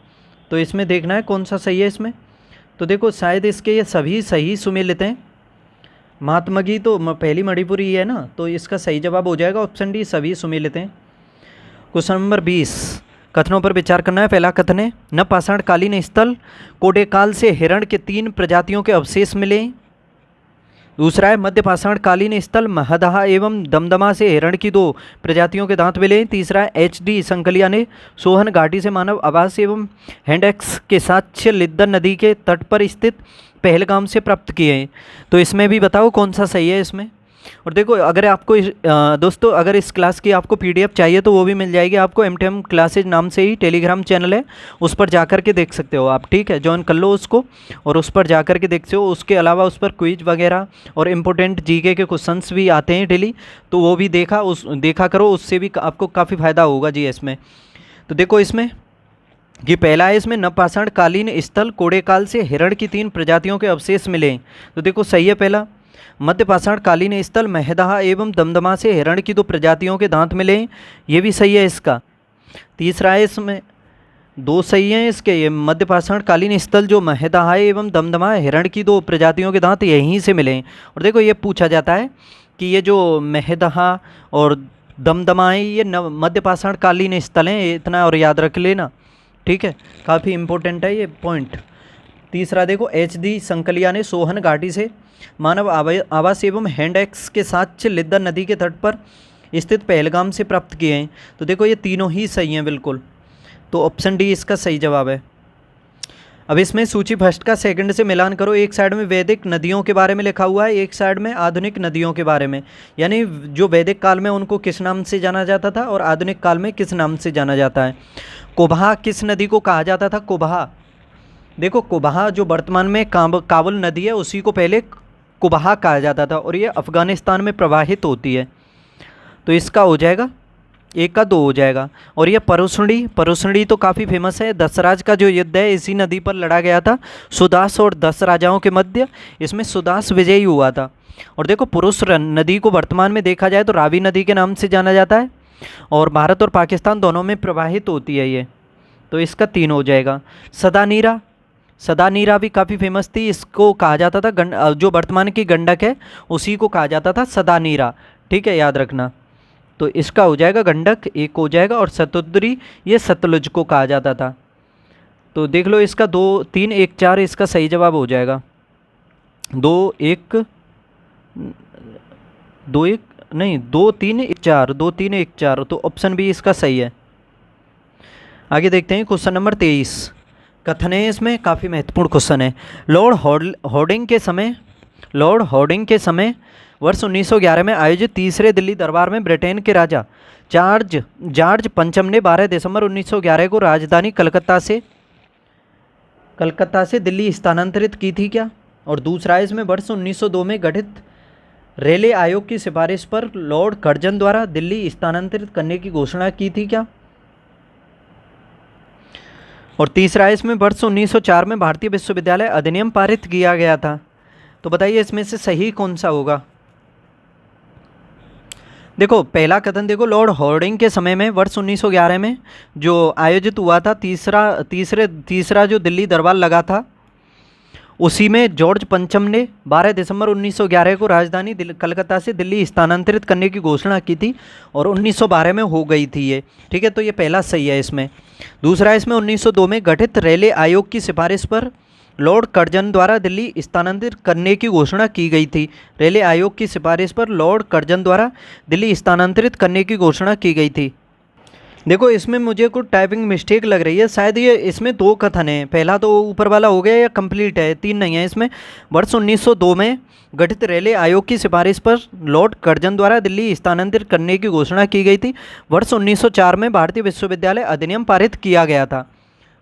[SPEAKER 1] तो इसमें देखना है कौन सा सही है इसमें। तो देखो शायद इसके ये सभी सही सुमेलित हैं। महात्मगी तो पहली मणिपुरी है ना, तो इसका सही जवाब हो जाएगा ऑप्शन डी, सभी सुमेलित हैं। क्वेश्चन नंबर 20, कथनों पर विचार करना है। पहला कथन है, न पाषाणकालीन स्थल कोडेकाल से हिरण के 3 प्रजातियों के अवशेष मिले। दूसरा है, मध्य पाषाणकालीन स्थल महदहा एवं दमदमा से हिरण की 2 प्रजातियों के दांत मिले। तीसरा है, HD संकलिया ने सोहन घाटी से मानव आवास एवं हैंडएक्स के साक्ष्य लिद्दर नदी के तट पर स्थित पहलगाम से प्राप्त किए हैं। तो इसमें भी बताओ कौन सा सही है इसमें। और देखो अगर आपको दोस्तों अगर इस क्लास की आपको PDF चाहिए तो वो भी मिल जाएगी आपको। MTM क्लासेज नाम से ही टेलीग्राम चैनल है, उस पर जाकर के देख सकते हो आप, ठीक है। ज्वाइन कर लो उसको और उस पर जाकर के देख सकते हो। उसके अलावा उस पर क्विज वगैरह और इम्पोर्टेंट GK के क्वेश्चंस भी आते हैं डेली, तो वो भी देखा करो, उससे भी आपको काफ़ी फ़ायदा होगा GS में। तो देखो इसमें कि पहला है इसमें नवपाषाण कालीन स्थल कोड़े काल से हिरण की 3 प्रजातियों के अवशेष मिले। तो देखो सही है पहला। मध्यपाषाण कालीन स्थल महदहा एवं दमदमा से हिरण की 2 प्रजातियों के दांत मिले, ये भी सही है इसका। तीसरा है इसमें 2 सही हैं इसके, ये मध्यपाषाण कालीन स्थल जो महदहा एवं दमदमा हिरण की 2 प्रजातियों के दांत यहीं से मिले। और देखो ये पूछा जाता है कि ये जो महदहा और दमदमा है ये मध्यपाषाण कालीन स्थल हैं, इतना और याद रख लेना, ठीक है, काफ़ी इंपॉर्टेंट है ये पॉइंट। तीसरा देखो HD संकलिया ने सोहन घाटी से मानव आवास एवं हैंड एक्स के साक्ष्य लिद्दा नदी के तट पर स्थित पहलगाम से प्राप्त किए हैं। तो देखो ये तीनों ही सही हैं बिल्कुल, तो ऑप्शन डी इसका सही जवाब है। अब इसमें सूची फर्स्ट का सेकंड से मिलान करो। एक साइड में वैदिक नदियों के बारे में लिखा हुआ है, एक साइड में आधुनिक नदियों के बारे में, यानी जो वैदिक काल में उनको किस नाम से जाना जाता था और आधुनिक काल में किस नाम से जाना जाता है। कुबहा किस नदी को कहा जाता था? कुबहा, देखो कुबहा जो वर्तमान में काबुल नदी है उसी को पहले कुबहा कहा जाता था और ये अफ़गानिस्तान में प्रवाहित होती है। तो इसका हो जाएगा 1 का 2 हो जाएगा। और ये परुसणी तो काफ़ी फेमस है, दसराज का जो युद्ध है इसी नदी पर लड़ा गया था, सुदास और 10 राजाओं के मध्य, इसमें सुदास विजयी हुआ था। और देखो पुरुष नदी को वर्तमान में देखा जाए तो रावी नदी के नाम से जाना जाता है और भारत और पाकिस्तान दोनों में प्रवाहित होती है ये, तो इसका 3 हो जाएगा। सदानीरा भी काफ़ी फेमस थी, इसको कहा जाता था जो वर्तमान की गंडक है उसी को कहा जाता था सदानीरा, ठीक है, याद रखना। तो इसका हो जाएगा गंडक 1 हो जाएगा, और सतुद्री ये सतलुज को कहा जाता था। तो देख लो इसका 2 3 1 4 इसका सही जवाब हो जाएगा। 2 1 2 1 नहीं 2 3 1 4 2 3 1 4, तो ऑप्शन बी इसका सही है। आगे देखते हैं क्वेश्चन नंबर 23। कथन है इसमें, काफ़ी महत्वपूर्ण क्वेश्चन है। लॉर्ड हॉर्डिंग के समय वर्ष 1911 में आयोजित तीसरे दिल्ली दरबार में ब्रिटेन के राजा जॉर्ज पंचम ने 12 दिसंबर 1911 को राजधानी कलकत्ता से दिल्ली स्थानांतरित की थी क्या? और दूसरा है इसमें वर्ष 1902 में गठित रेले आयोग की सिफारिश पर लॉर्ड कर्जन द्वारा दिल्ली स्थानांतरित करने की घोषणा की थी क्या? और तीसरा है इसमें वर्ष 1904 में भारतीय विश्वविद्यालय अधिनियम पारित किया गया था। तो बताइए इसमें से सही कौन सा होगा? देखो पहला कथन देखो, लॉर्ड हॉर्डिंग के समय में वर्ष 1911 में जो आयोजित हुआ था तीसरा जो दिल्ली दरबार लगा था, उसी में जॉर्ज पंचम ने 12 दिसंबर 1911 को राजधानी कलकत्ता से दिल्ली स्थानांतरित करने की घोषणा की थी और 1912 में हो गई थी ये, ठीक है, तो ये पहला सही है इसमें। दूसरा इसमें 1902 में गठित रेले आयोग की सिफारिश पर लॉर्ड कर्जन द्वारा दिल्ली स्थानांतरित करने की घोषणा की गई थी। रेले आयोग की सिफारिश पर लॉर्ड कर्जन द्वारा दिल्ली स्थानांतरित करने की घोषणा की गई थी। देखो इसमें मुझे कुछ टाइपिंग मिस्टेक लग रही है, शायद ये इसमें 2 कथन है, पहला तो ऊपर वाला हो गया या कंप्लीट है, 3 नहीं है इसमें। वर्ष 1902 में गठित रेले आयोग की सिफारिश पर लॉर्ड कर्जन द्वारा दिल्ली स्थानांतरित करने की घोषणा की गई थी। वर्ष 1904 में भारतीय विश्वविद्यालय अधिनियम पारित किया गया था।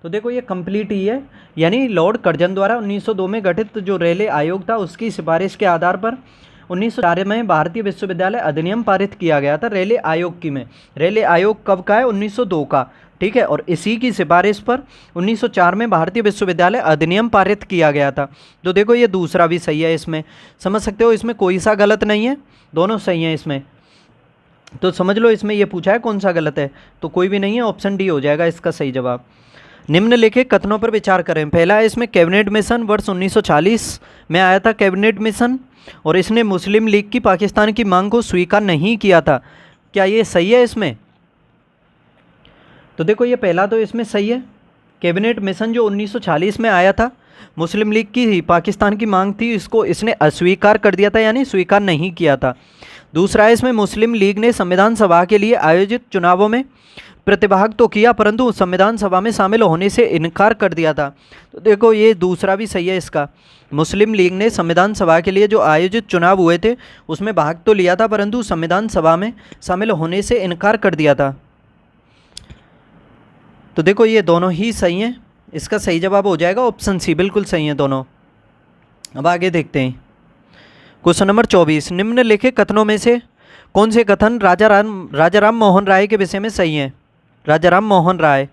[SPEAKER 1] तो देखो ये कंप्लीट ही है, यानी लॉर्ड कर्जन द्वारा 1902 में गठित जो रेले आयोग था उसकी सिफारिश के आधार पर 1904 में भारतीय विश्वविद्यालय अधिनियम पारित किया गया था रेले आयोग की में। रेले आयोग कब का है? 1902 का, ठीक है, और इसी की सिफारिश पर 1904 में भारतीय विश्वविद्यालय अधिनियम पारित किया गया था। तो देखो ये दूसरा भी सही है, इसमें समझ सकते हो, इसमें कोई सा गलत नहीं है, दोनों सही हैं इसमें। तो समझ लो इसमें ये पूछा है कौन सा गलत है, तो कोई भी नहीं है, ऑप्शन डी हो जाएगा इसका सही जवाब। निम्नलिखित कथनों पर विचार करें। पहला है इसमें कैबिनेट मिशन वर्ष 1940 में आया था कैबिनेट मिशन, और इसने मुस्लिम लीग की पाकिस्तान की मांग को स्वीकार नहीं किया था। क्या ये सही है इसमें? तो देखो ये पहला तो इसमें सही है, कैबिनेट मिशन जो 1940 में आया था, मुस्लिम लीग की पाकिस्तान की मांग थी, इसको इसने अस्वीकार कर दिया था, यानी स्वीकार नहीं किया था। दूसरा है इसमें मुस्लिम लीग ने संविधान सभा के लिए आयोजित चुनावों में प्रतिभाग तो किया परंतु संविधान सभा में शामिल होने से इनकार कर दिया था। तो देखो ये दूसरा भी सही है इसका, मुस्लिम लीग ने संविधान सभा के लिए जो आयोजित चुनाव हुए थे उसमें भाग तो लिया था परंतु संविधान सभा में शामिल होने से इनकार कर दिया था। तो देखो ये दोनों ही सही हैं, इसका सही जवाब हो जाएगा ऑप्शन सी, बिल्कुल सही है दोनों। अब आगे देखते हैं क्वेश्चन नंबर 24। निम्नलिखित कथनों में से कौन से कथन राजा राम मोहन राय के विषय में सही हैं? राजा राम मोहन राय,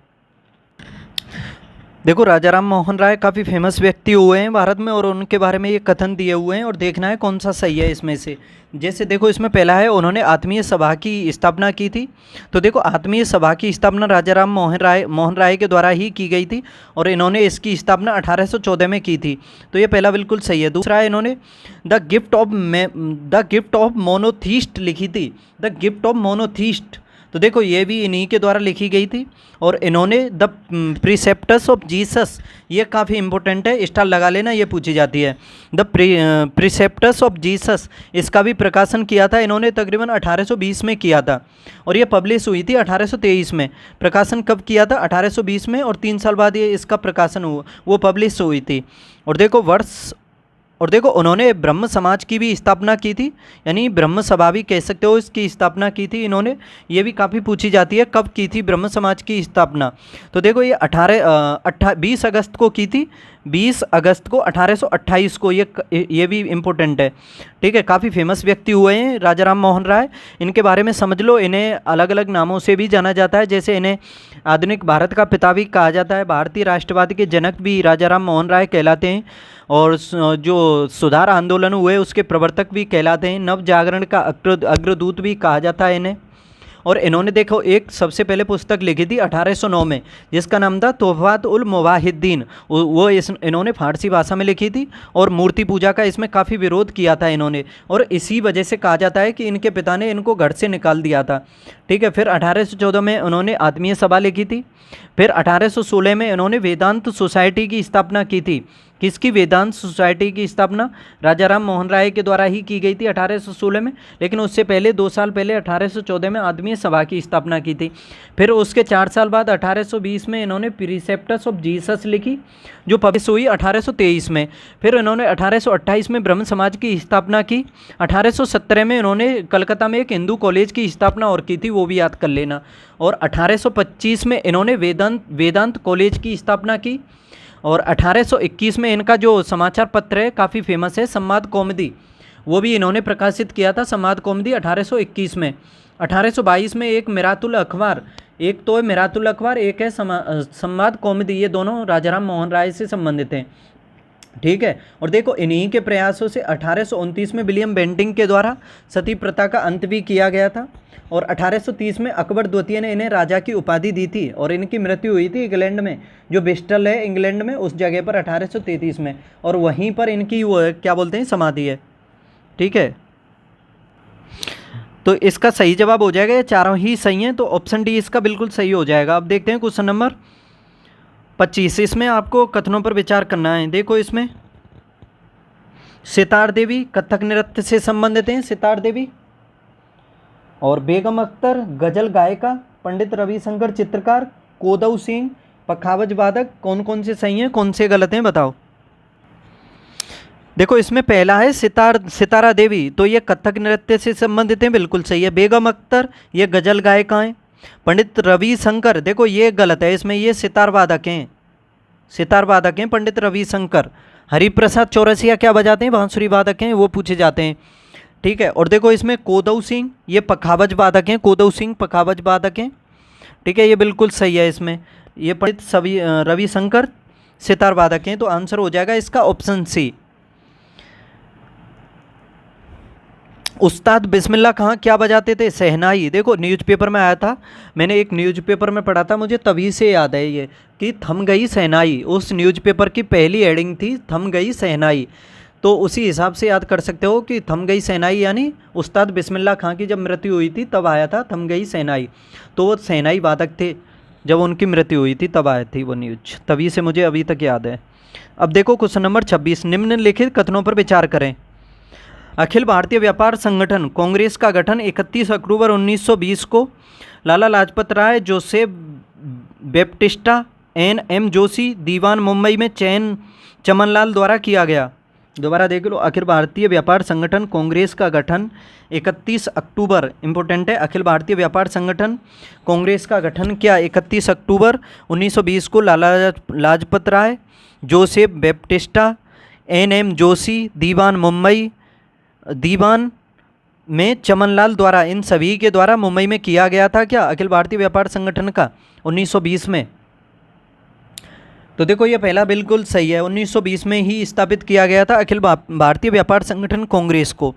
[SPEAKER 1] देखो राजा राम मोहन राय काफ़ी फेमस व्यक्ति हुए हैं भारत में, और उनके बारे में ये कथन दिए हुए हैं और देखना है कौन सा सही है इसमें से। जैसे देखो इसमें पहला है, उन्होंने आत्मीय सभा की स्थापना की थी। तो देखो आत्मीय सभा की स्थापना राजा राम मोहन राय के द्वारा ही की गई थी, और इन्होंने इसकी स्थापना 1814 में की थी। तो ये पहला बिल्कुल सही है। दूसरा है, इन्होंने द गिफ्ट ऑफ मोनोथीस्ट लिखी थी, द गिफ्ट ऑफ मोनोथीस्ट। तो देखो ये भी इन्हीं के द्वारा लिखी गई थी। और इन्होंने द प्रिसेप्टस ऑफ जीसस, ये काफ़ी इंपॉर्टेंट है, स्टार लगा लेना, ये पूछी जाती है। द प्रिसेप्टस ऑफ जीसस, इसका भी प्रकाशन किया था इन्होंने तकरीबन 1820 में किया था, और ये पब्लिश हुई थी 1823 में। प्रकाशन कब किया था? 1820 में, और 3 साल बाद ये इसका प्रकाशन हुआ, वो पब्लिश हुई थी। और देखो उन्होंने ब्रह्म समाज की भी स्थापना की थी, यानी ब्रह्म सभा भी कह सकते हो, इसकी स्थापना की थी इन्होंने। ये भी काफ़ी पूछी जाती है, कब की थी ब्रह्म समाज की स्थापना? तो देखो ये 20 अगस्त को की थी, 20 अगस्त को 1828 को। ये भी इम्पोर्टेंट है, ठीक है। काफ़ी फेमस व्यक्ति हुए हैं राजा राम मोहन राय, इनके बारे में समझ लो। इन्हें अलग अलग नामों से भी जाना जाता है, जैसे इन्हें आधुनिक भारत का पिता भी कहा जाता है, भारतीय राष्ट्रवाद के जनक भी राजा राम मोहन राय कहलाते हैं, और जो सुधार आंदोलन हुए उसके प्रवर्तक भी कहलाते हैं, नव जागरण का अग्रदूत भी कहा जाता है इन्हें। और इन्होंने देखो एक सबसे पहले पुस्तक लिखी थी 1809 में, जिसका नाम था तोहफात उल मुवाहिद्दीन। वो इन्होंने फारसी भाषा में लिखी थी, और मूर्ति पूजा का इसमें काफ़ी विरोध किया था इन्होंने, और इसी वजह से कहा जाता है कि इनके पिता ने इनको घर से निकाल दिया था, ठीक है। फिर 1814 में उन्होंने आत्मीय सभा लिखी थी। फिर 1816 में इन्होंने वेदांत सोसाइटी की स्थापना की थी। किसकी? वेदांत सोसाइटी की स्थापना राजा राम मोहन राय के द्वारा ही की गई थी 1816 में, लेकिन उससे पहले 2 साल पहले 1814 में आत्मीय सभा की स्थापना की थी। फिर उसके 4 साल बाद 1820 में इन्होंने प्रिसेप्टस ऑफ जीसस लिखी, जो पब्लिश हुई 1823 में। फिर इन्होंने 1828 में ब्रह्म समाज की स्थापना की। 1817 में इन्होंने कलकत्ता में एक हिंदू कॉलेज की स्थापना और की थी, वो भी याद कर लेना। और 1825 में इन्होंने वेदांत कॉलेज की स्थापना की। और 1821 में इनका जो समाचार पत्र है काफ़ी फेमस है, संवाद कौमुदी, वो भी इन्होंने प्रकाशित किया था, संवाद कौमुदी 1821 में। 1822 में एक मिरातुल अखबार, एक तो है मिरातुल अखबार, एक है संवाद कौमुदी, ये दोनों राजा राम मोहन राय से संबंधित हैं, ठीक है। और देखो इन्हीं के प्रयासों से 1829 में विलियम बेंटिंग के द्वारा सती प्रथा का अंत भी किया गया था, और 1830 में अकबर द्वितीय ने इन्हें राजा की उपाधि दी थी, और इनकी मृत्यु हुई थी इंग्लैंड में, जो ब्रिस्टल है इंग्लैंड में, उस जगह पर 1833 में, और वहीं पर इनकी वो क्या बोलते हैं समाधि है, ठीक है। तो इसका सही जवाब हो जाएगा, ये चारों ही सही हैं, तो ऑप्शन डी इसका बिल्कुल सही हो जाएगा। अब देखते हैं क्वेश्चन नंबर 25। इसमें आपको कथनों पर विचार करना है। देखो इसमें सितार देवी कथक नृत्य से संबंधित हैं, सितार देवी। और बेगम अख्तर गजल गायिका, पंडित रविशंकर चित्रकार, कोदऊ सिंह पखावज वादक, कौन कौन से सही हैं, कौन से गलत हैं, बताओ। देखो इसमें पहला है सितारा देवी, तो ये कथक नृत्य से संबंधित हैं, बिल्कुल सही है। बेगम अख्तर ये गजल गायिका हैं। पंडित रविशंकर, देखो ये गलत है, इसमें ये सितार वादक हैं पंडित रविशंकर। हरिप्रसाद चौरसिया क्या बजाते हैं? बांसुरी वादक हैं, वो पूछे जाते हैं, ठीक है। और देखो इसमें कोदऊ सिंह ये पखावज वादक हैं, कोदऊ सिंह पखावज वादक हैं, ठीक है, ये बिल्कुल सही है। इसमें ये पंडित रविशंकर सितार वादक हैं, तो आंसर हो जाएगा इसका ऑप्शन सी। उस्ताद बिस्मिल्लाह खां क्या बजाते थे? शहनाई। देखो न्यूज़पेपर में आया था, मैंने एक न्यूज़पेपर में पढ़ा था, मुझे तभी से याद है ये कि थम गई शहनाई, उस न्यूज़पेपर की पहली हेडिंग थी थम गई शहनाई, तो उसी हिसाब से याद कर सकते हो कि थम गई शहनाई यानी उस्ताद बिस्मिल्लाह खां की जब मृत्यु हुई थी तब आया था थम गई शहनाई, तो वो शहनाई वादक थे, जब उनकी मृत्यु हुई थी तब आई थी वो न्यूज, तभी से मुझे अभी तक याद है। अब देखो क्वेश्चन नंबर 26, निम्नलिखित कथनों पर विचार करें। अखिल भारतीय व्यापार संगठन कांग्रेस का गठन 31 अक्टूबर 1920 को लाला लाजपत राय, जोसेफ बैप्टिस्टा, एन.एम. जोशी, दीवान मुंबई में चमनलाल द्वारा किया गया। दोबारा देख लो, अखिल भारतीय व्यापार संगठन कांग्रेस का गठन 31 अक्टूबर, इंपॉर्टेंट है, अखिल भारतीय व्यापार संगठन कांग्रेस का गठन क्या 31 अक्टूबर 1920 को लाला लाजपत राय, जोसेफ बैप्टिस्टा, एन.एम. जोशी, दीवान मुंबई, दीवान में चमनलाल द्वारा, इन सभी के द्वारा मुंबई में किया गया था क्या अखिल भारतीय व्यापार संगठन का 1920 में। तो देखो ये पहला बिल्कुल सही है, 1920 में ही स्थापित किया गया था अखिल भारतीय व्यापार संगठन कांग्रेस को।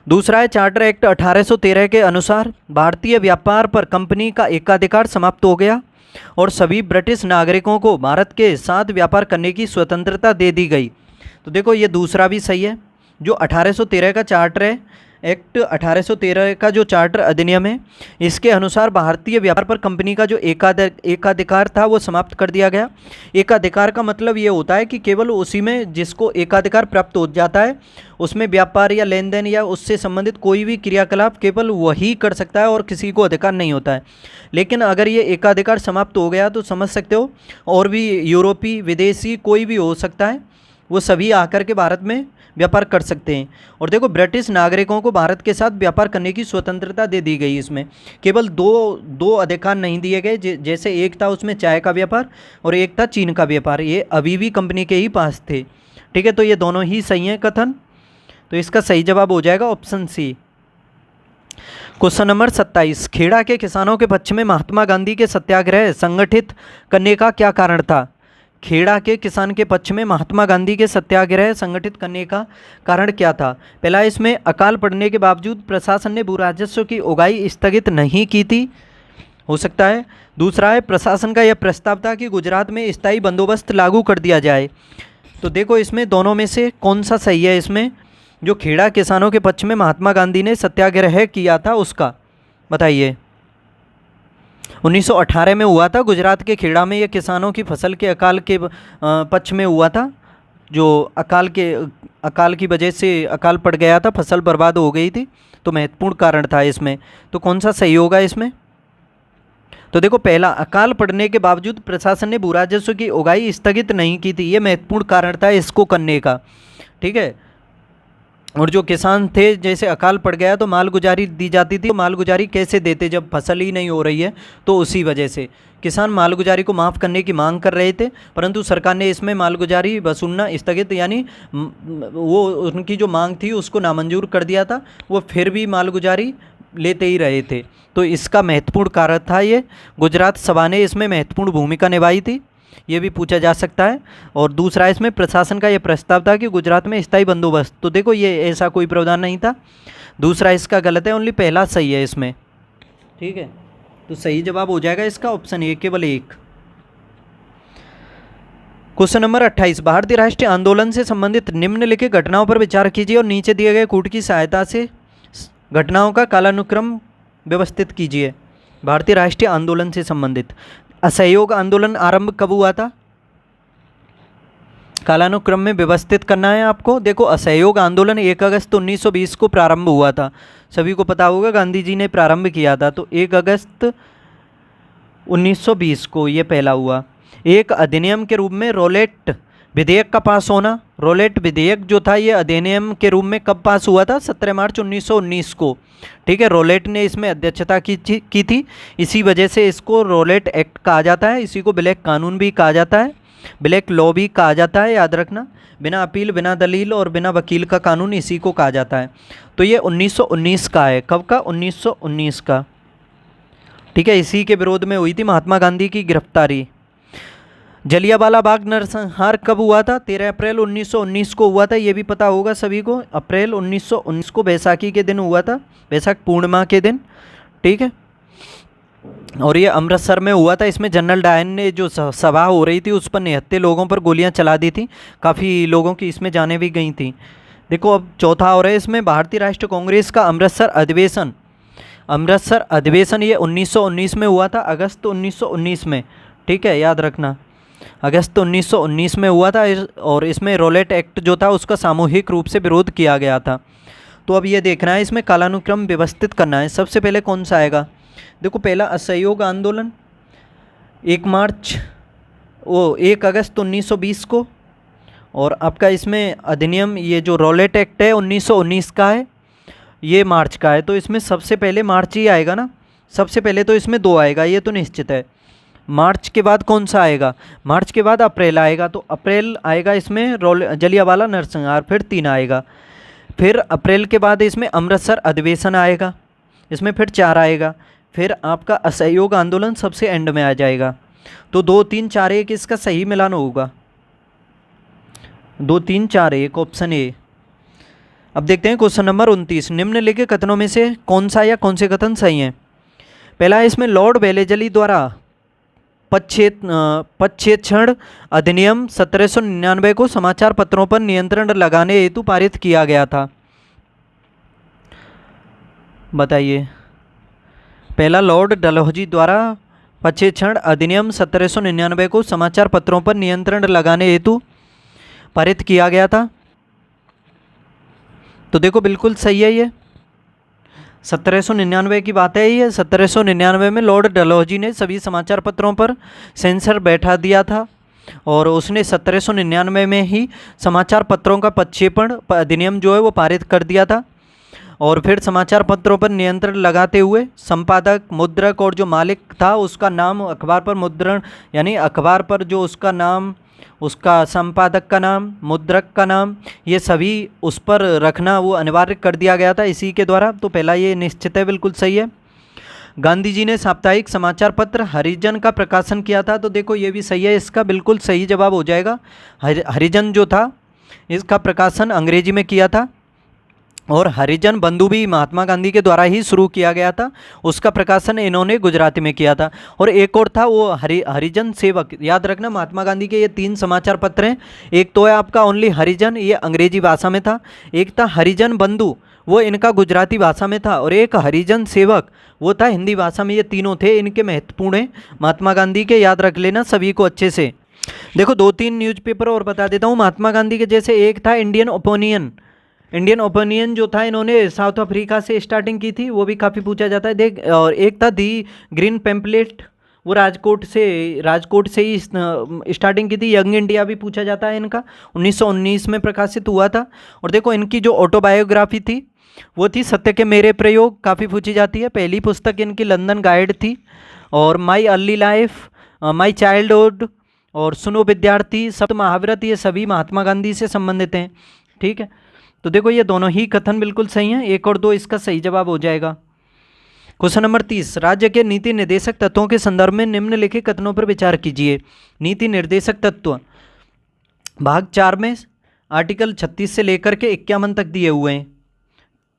[SPEAKER 1] दूसरा है चार्टर एक्ट 1813 के अनुसार भारतीय व्यापार पर कंपनी का एकाधिकार समाप्त हो गया और सभी ब्रिटिश नागरिकों को भारत के साथ व्यापार करने की स्वतंत्रता दे दी गई। तो देखो ये दूसरा भी सही है, जो 1813 का चार्टर है, एक्ट 1813 का जो चार्टर अधिनियम है, इसके अनुसार भारतीय व्यापार पर कंपनी का जो एकाधिकार था वो समाप्त कर दिया गया। एकाधिकार का मतलब ये होता है कि केवल उसी में जिसको एकाधिकार प्राप्त हो जाता है उसमें व्यापार या लेन देन या उससे संबंधित कोई भी क्रियाकलाप केवल वही कर सकता है और किसी को अधिकार नहीं होता है। लेकिन अगर ये एकाधिकार समाप्त हो गया तो समझ सकते हो और भी यूरोपीय विदेशी कोई भी हो सकता है, वो सभी आकर के भारत में व्यापार कर सकते हैं। और देखो ब्रिटिश नागरिकों को भारत के साथ व्यापार करने की स्वतंत्रता दे दी गई। इसमें केवल दो अधिकार नहीं दिए गए, जैसे एक था उसमें चाय का व्यापार और एक था चीन का व्यापार, ये अभी भी कंपनी के ही पास थे। ठीक है, तो ये दोनों ही सही हैं कथन। तो इसका सही जवाब हो जाएगा option C. Question number 27, Kheda के किसानों के पक्ष में महात्मा गांधी के सत्याग्रह संगठित करने का क्या कारण था? खेड़ा के किसान के पक्ष में महात्मा गांधी के सत्याग्रह संगठित करने का कारण क्या था? पहला, इसमें अकाल पड़ने के बावजूद प्रशासन ने भू राजस्व की उगाही स्थगित नहीं की थी, हो सकता है। दूसरा है, प्रशासन का यह प्रस्ताव था कि गुजरात में स्थायी बंदोबस्त लागू कर दिया जाए। तो देखो इसमें दोनों में से कौन सा सही है? इसमें जो खेड़ा किसानों के पक्ष में महात्मा गांधी ने सत्याग्रह किया था उसका बताइए। 1918 में हुआ था गुजरात के खेड़ा में, ये किसानों की फसल के अकाल के पक्ष में हुआ था, जो अकाल की वजह से अकाल पड़ गया था, फसल बर्बाद हो गई थी, तो महत्वपूर्ण कारण था इसमें। तो कौन सा सही होगा इसमें? तो देखो पहला, अकाल पड़ने के बावजूद प्रशासन ने भू राजस्व की उगाही स्थगित नहीं की थी, ये महत्वपूर्ण कारण था इसको करने का। ठीक है, और जो किसान थे जैसे अकाल पड़ गया तो मालगुजारी दी जाती थी। मालगुजारी कैसे देते जब फसल ही नहीं हो रही है? तो उसी वजह से किसान मालगुजारी को माफ़ करने की मांग कर रहे थे, परंतु सरकार ने इसमें मालगुजारी वसूलना स्थगित, यानी वो उनकी जो मांग थी उसको नामंजूर कर दिया था, वो फिर भी मालगुजारी लेते ही रहे थे। तो इसका महत्वपूर्ण कारण था ये। गुजरात सभा ने इसमें महत्वपूर्ण भूमिका निभाई थी, ये भी पूछा जा सकता है। और दूसरा, इसमें प्रशासन का ये प्रस्ताव था कि गुजरात में स्थायी बंदोबस्त, तो देखो ये ऐसा कोई प्रावधान नहीं था। दूसरा इसका गलत है, ओनली पहला सही है इसमें। ठीक है, तो सही जवाब हो जाएगा इसका ऑप्शन ए, केवल एक। क्वेश्चन नंबर 28, भारतीय राष्ट्रीय आंदोलन से संबंधित निम्नलिखित घटनाओं पर विचार कीजिए और नीचे दिए गए कूट की सहायता से घटनाओं का कालानुक्रम व्यवस्थित कीजिए। भारतीय राष्ट्रीय आंदोलन से संबंधित असहयोग आंदोलन आरंभ कब हुआ था? कालानुक्रम में व्यवस्थित करना है आपको। देखो असहयोग आंदोलन 1 अगस्त 1920 को प्रारंभ हुआ था, सभी को पता होगा, गांधी जी ने प्रारंभ किया था। तो 1 अगस्त 1920 को ये पहला हुआ। एक अधिनियम के रूप में रोलेट विधेयक का पास होना, रोलेट विधेयक जो था ये अधिनियम के रूप में कब पास हुआ था? 17 मार्च 1919 को। ठीक है, रोलेट ने इसमें अध्यक्षता की थी, इसी वजह से इसको रोलेट एक्ट कहा जाता है। इसी को ब्लैक कानून भी कहा जाता है, ब्लैक लॉ भी कहा जाता है, याद रखना। बिना अपील, बिना दलील और बिना वकील का कानून इसी को कहा जाता है। तो ये 1919 का है। कब का? 1919 का। ठीक है, इसी के विरोध में हुई थी महात्मा गांधी की गिरफ्तारी। जलियांवाला बाग नरसंहार कब हुआ था? 13 अप्रैल 1919 को हुआ था, ये भी पता होगा सभी को। अप्रैल 1919 को बैसाखी के दिन हुआ था, बैसाख पूर्णिमा के दिन। ठीक है, और ये अमृतसर में हुआ था। इसमें जनरल डायर ने जो सभा हो रही थी उस पर 79 लोगों पर गोलियां चला दी थी, काफ़ी लोगों की इसमें जानें भी गई थी। देखो अब चौथा हो रहा है इसमें, भारतीय राष्ट्रीय कांग्रेस का अमृतसर अधिवेशन। अमृतसर अधिवेशन ये 1919 में हुआ था, अगस्त 1919 में। ठीक है, याद रखना, अगस्त 1919 में हुआ था। और इसमें रोलेट एक्ट जो था उसका सामूहिक रूप से विरोध किया गया था। तो अब ये देखना है, इसमें कालानुक्रम व्यवस्थित करना है। सबसे पहले कौन सा आएगा? देखो पहला असहयोग आंदोलन 1 अगस्त 1920 को, और आपका इसमें अधिनियम ये जो रोलेट एक्ट है 1919 का है, ये मार्च का है। तो इसमें सबसे पहले मार्च ही आएगा ना, सबसे पहले तो इसमें 2 आएगा, ये तो निश्चित है। मार्च के बाद कौन सा आएगा? मार्च के बाद अप्रैल आएगा, तो अप्रैल आएगा इसमें जलियांवाला नरसंहार, फिर 3 आएगा। फिर अप्रैल के बाद इसमें अमृतसर अधिवेशन आएगा, इसमें फिर 4 आएगा। फिर आपका असहयोग आंदोलन सबसे एंड में आ जाएगा। तो 2 3 4 1 इसका सही मिलान होगा। 2 3 4 1 ऑप्शन ए। अब देखते हैं क्वेश्चन नंबर 29, निम्नलिखित कथनों में से कौन सा या कौन से कथन सही हैं। पहला है इसमें लॉर्ड वेलेजली द्वारा पदच्छेद अधिनियम 1799 को समाचार पत्रों पर नियंत्रण लगाने हेतु पारित किया गया था। बताइए। पहला, लॉर्ड डलहौजी द्वारा पदच्छेद अधिनियम 1799 को समाचार पत्रों पर नियंत्रण लगाने हेतु पारित किया गया था। तो देखो बिल्कुल सही है ये, 1799 की बात है ये। 1799 में लॉर्ड डलहौजी ने सभी समाचार पत्रों पर सेंसर बैठा दिया था और उसने 1799 में ही समाचार पत्रों का पदक्षेपण अधिनियम जो है वो पारित कर दिया था। और फिर समाचार पत्रों पर नियंत्रण लगाते हुए संपादक, मुद्रक और जो मालिक था उसका नाम, अखबार पर मुद्रण यानी अखबार पर जो उसका नाम, उसका संपादक का नाम, मुद्रक का नाम, ये सभी उस पर रखना वो अनिवार्य कर दिया गया था इसी के द्वारा। तो पहला ये निश्चित है, बिल्कुल सही है। गांधी जी ने साप्ताहिक समाचार पत्र हरिजन का प्रकाशन किया था। तो देखो ये भी सही है, इसका बिल्कुल सही जवाब हो जाएगा। हरिजन जो था इसका प्रकाशन अंग्रेजी में किया था और हरिजन बंधु भी महात्मा गांधी के द्वारा ही शुरू किया गया था, उसका प्रकाशन इन्होंने गुजराती में किया था। और एक और था वो हरिजन सेवक। याद रखना महात्मा गांधी के ये 3 समाचार पत्र हैं। एक तो है आपका ओनली हरिजन, ये अंग्रेजी भाषा में था। एक था हरिजन बंधु, वो इनका गुजराती भाषा में था। और एक हरिजन सेवक, वो था हिंदी भाषा में। ये तीनों थे, इनके महत्वपूर्ण हैं महात्मा गांधी के, याद रख लेना सभी को अच्छे से। देखो 2-3 न्यूज़पेपर और बता देता हूँ महात्मा गांधी के। जैसे एक था इंडियन ओपिनियन। इंडियन ओपिनियन जो था इन्होंने साउथ अफ्रीका से स्टार्टिंग की थी, वो भी काफ़ी पूछा जाता है देख। और एक था दी ग्रीन पैम्पलेट, वो राजकोट से ही स्टार्टिंग की थी। यंग इंडिया भी पूछा जाता है इनका, 1919 में प्रकाशित हुआ था। और देखो इनकी जो ऑटोबायोग्राफी थी वो थी सत्य के मेरे प्रयोग, काफ़ी पूछी जाती है। पहली पुस्तक इनकी लंदन गाइड थी। और my early life, my childhood और सुनो विद्यार्थी, सप्त महाव्रत, ये सभी महात्मा गांधी से संबंधित हैं। ठीक है, तो देखो ये दोनों ही कथन बिल्कुल सही हैं। 1 और 2 इसका सही जवाब हो जाएगा। क्वेश्चन नंबर 30, राज्य के नीति निर्देशक तत्वों के संदर्भ में निम्नलिखित कथनों पर विचार कीजिए। नीति निर्देशक तत्व भाग 4 में आर्टिकल 36 से लेकर के 51 तक दिए हुए हैं।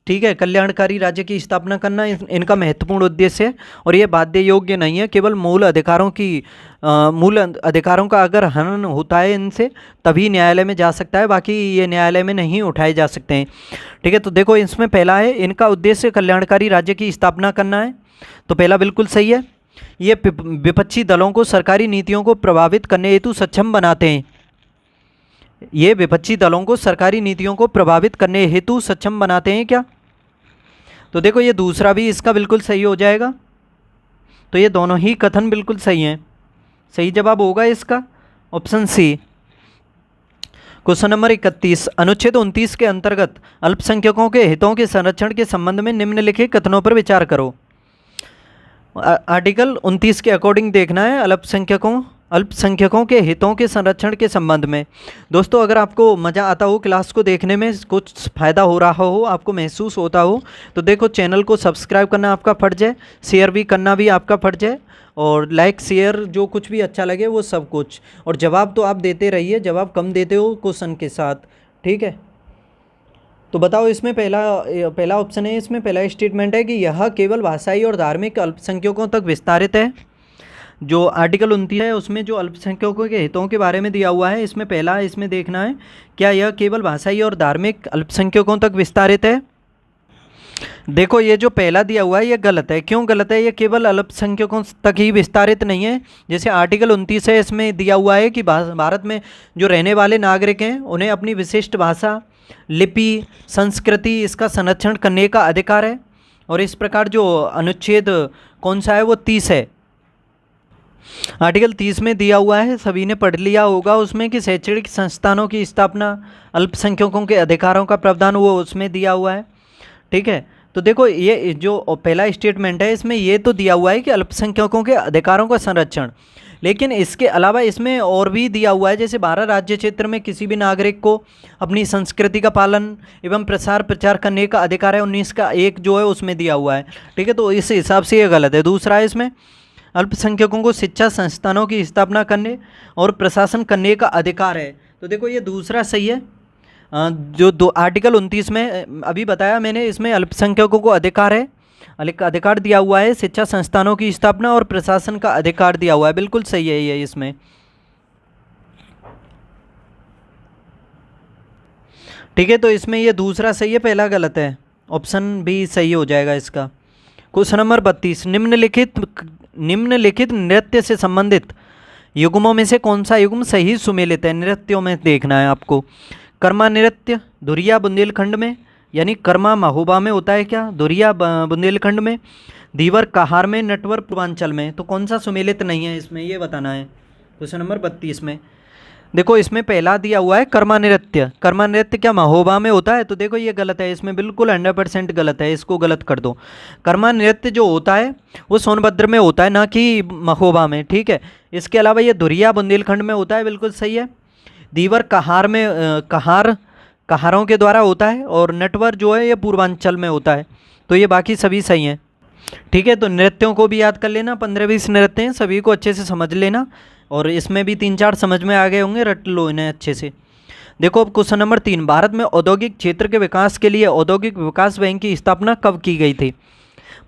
[SPEAKER 1] ठीक है, कल्याणकारी राज्य की स्थापना करना इनका महत्वपूर्ण उद्देश्य है और ये बाध्य योग्य नहीं है। केवल मूल अधिकारों का अगर हनन होता है इनसे तभी न्यायालय में जा सकता है, बाकी ये न्यायालय में नहीं उठाए जा सकते हैं। ठीक है, तो देखो इसमें पहला है इनका उद्देश्य कल्याणकारी राज्य की स्थापना करना है। तो पहला बिल्कुल सही है। ये विपक्षी दलों को सरकारी नीतियों को प्रभावित करने हेतु सक्षम बनाते हैं। ये विपक्षी दलों को सरकारी नीतियों को प्रभावित करने हेतु सक्षम बनाते हैं क्या? तो देखो ये दूसरा भी इसका बिल्कुल सही हो जाएगा। तो ये दोनों ही कथन बिल्कुल सही हैं। सही जवाब होगा इसका ऑप्शन सी। क्वेश्चन नंबर 31, अनुच्छेद 29 के अंतर्गत अल्पसंख्यकों के हितों के संरक्षण के संबंध में निम्नलिखित कथनों पर विचार करो। आर्टिकल 29 के अकॉर्डिंग देखना है अल्पसंख्यकों के हितों के संरक्षण के संबंध में। दोस्तों अगर आपको मज़ा आता हो क्लास को देखने में, कुछ फ़ायदा हो रहा हो, आपको महसूस होता हो, तो देखो चैनल को सब्सक्राइब करना आपका फ़र्ज है, शेयर भी करना भी आपका फ़र्ज है, और लाइक शेयर जो कुछ भी अच्छा लगे वो सब कुछ। और जवाब तो आप देते रहिए, जवाब कम देते हो क्वेश्चन के साथ। ठीक है, तो बताओ इसमें पहला ऑप्शन है, इसमें पहला स्टेटमेंट है कि यह केवल भाषाई और धार्मिक अल्पसंख्यकों तक विस्तारित है। जो आर्टिकल 29 है उसमें जो अल्पसंख्यकों के हितों के बारे में दिया हुआ है, इसमें पहला इसमें देखना है क्या यह केवल भाषाई और धार्मिक अल्पसंख्यकों तक विस्तारित है। देखो ये जो पहला दिया हुआ है ये गलत है। क्यों गलत है? ये केवल अल्पसंख्यकों तक ही विस्तारित नहीं है। जैसे आर्टिकल 29 है, इसमें दिया हुआ है कि भारत में जो रहने वाले नागरिक हैं उन्हें अपनी विशिष्ट भाषा, लिपि, संस्कृति, इसका संरक्षण करने का अधिकार है। और इस प्रकार जो अनुच्छेद कौन सा है वो 30 है। आर्टिकल 30 में दिया हुआ है, सभी ने पढ़ लिया होगा उसमें, कि शैक्षणिक संस्थानों की स्थापना, अल्पसंख्यकों के अधिकारों का प्रावधान वो उसमें दिया हुआ है। ठीक है, तो देखो ये जो पहला स्टेटमेंट है इसमें ये तो दिया हुआ है कि अल्पसंख्यकों के अधिकारों का संरक्षण, लेकिन इसके अलावा इसमें और भी दिया हुआ है। जैसे 12 राज्य क्षेत्र में किसी भी नागरिक को अपनी संस्कृति का पालन एवं प्रचार करने का अधिकार है। 19 का 1 जो है उसमें दिया हुआ है। ठीक है, तो इस हिसाब से ये गलत है। दूसरा है इसमें अल्पसंख्यकों को शिक्षा संस्थानों की स्थापना करने और प्रशासन करने का अधिकार है। तो देखो ये दूसरा सही है। जो दो आर्टिकल 29 में अभी बताया मैंने, इसमें अल्पसंख्यकों को अधिकार है, अधिकार दिया हुआ है, शिक्षा संस्थानों की स्थापना और प्रशासन का अधिकार दिया हुआ है। बिल्कुल सही है ये इसमें। ठीक है, तो इसमें ये दूसरा सही है, पहला गलत है, ऑप्शन बी सही हो जाएगा इसका। क्वेश्चन नंबर 32, निम्नलिखित नृत्य से संबंधित युग्मों में से कौन सा युग्म सही सुमेलित है? नृत्यों में देखना है आपको। कर्मा नृत्य धुरिया बुंदेलखंड में, यानी कर्मा महोबा में होता है क्या? धुरिया बुंदेलखंड में, धीवर कहार में, नटवर पूर्वांचल में। तो कौन सा सुमेलित नहीं है इसमें, ये बताना है क्वेश्चन नंबर 32 में। देखो इसमें पहला दिया हुआ है कर्मा नृत्य। कर्मा नृत्य क्या महोबा में होता है? तो देखो ये गलत है, इसमें बिल्कुल 100% गलत है, इसको गलत कर दो। कर्मा नृत्य जो होता है वो सोनभद्र में होता है, ना कि महोबा में। ठीक है, इसके अलावा ये धुरिया बुंदेलखंड में होता है, बिल्कुल सही है। दीवर कहार में कहारों के द्वारा होता है, और नटवर जो है ये पूर्वांचल में होता है। तो ये बाकी सभी सही हैं। ठीक है, तो नृत्यों को भी याद कर लेना, 15-20 नृत्य हैं, सभी को अच्छे से समझ लेना, और इसमें भी 3-4 समझ में आ गए होंगे, रट लो इन्हें अच्छे से। देखो अब क्वेश्चन नंबर 3, भारत में औद्योगिक क्षेत्र के विकास के लिए औद्योगिक विकास बैंक की स्थापना कब की गई थी?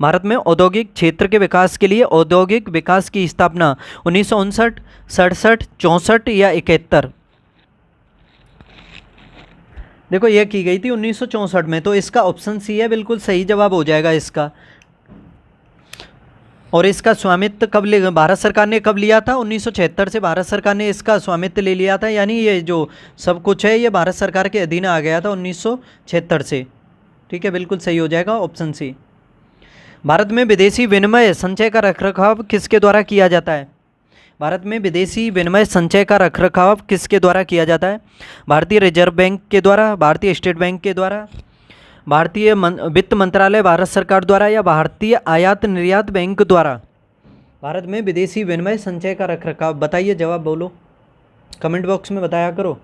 [SPEAKER 1] भारत में औद्योगिक क्षेत्र के विकास के लिए औद्योगिक विकास की स्थापना 1959, 67, 64 या 71? देखो यह की गई थी 1964 में, तो इसका ऑप्शन सी है, बिल्कुल सही जवाब हो जाएगा इसका। और इसका स्वामित्व कब भारत सरकार ने कब लिया था? 1976 से भारत सरकार ने इसका स्वामित्व ले लिया था, यानी ये जो सब कुछ है ये भारत सरकार के अधीन आ गया था 1976 से। ठीक है, बिल्कुल सही हो जाएगा ऑप्शन सी। भारत में विदेशी विनिमय संचय का रखरखाव किसके द्वारा किया जाता है? भारत में विदेशी विनिमय संचय का रखरखाव किसके द्वारा किया जाता है? भारतीय रिजर्व बैंक के द्वारा, भारतीय स्टेट बैंक के द्वारा, भारतीय वित्त मंत्रालय भारत सरकार द्वारा, या भारतीय आयात निर्यात बैंक द्वारा? भारत में विदेशी विनिमय संचय का रखरखाव, बताइए, जवाब बोलो, कमेंट बॉक्स में बताया करो,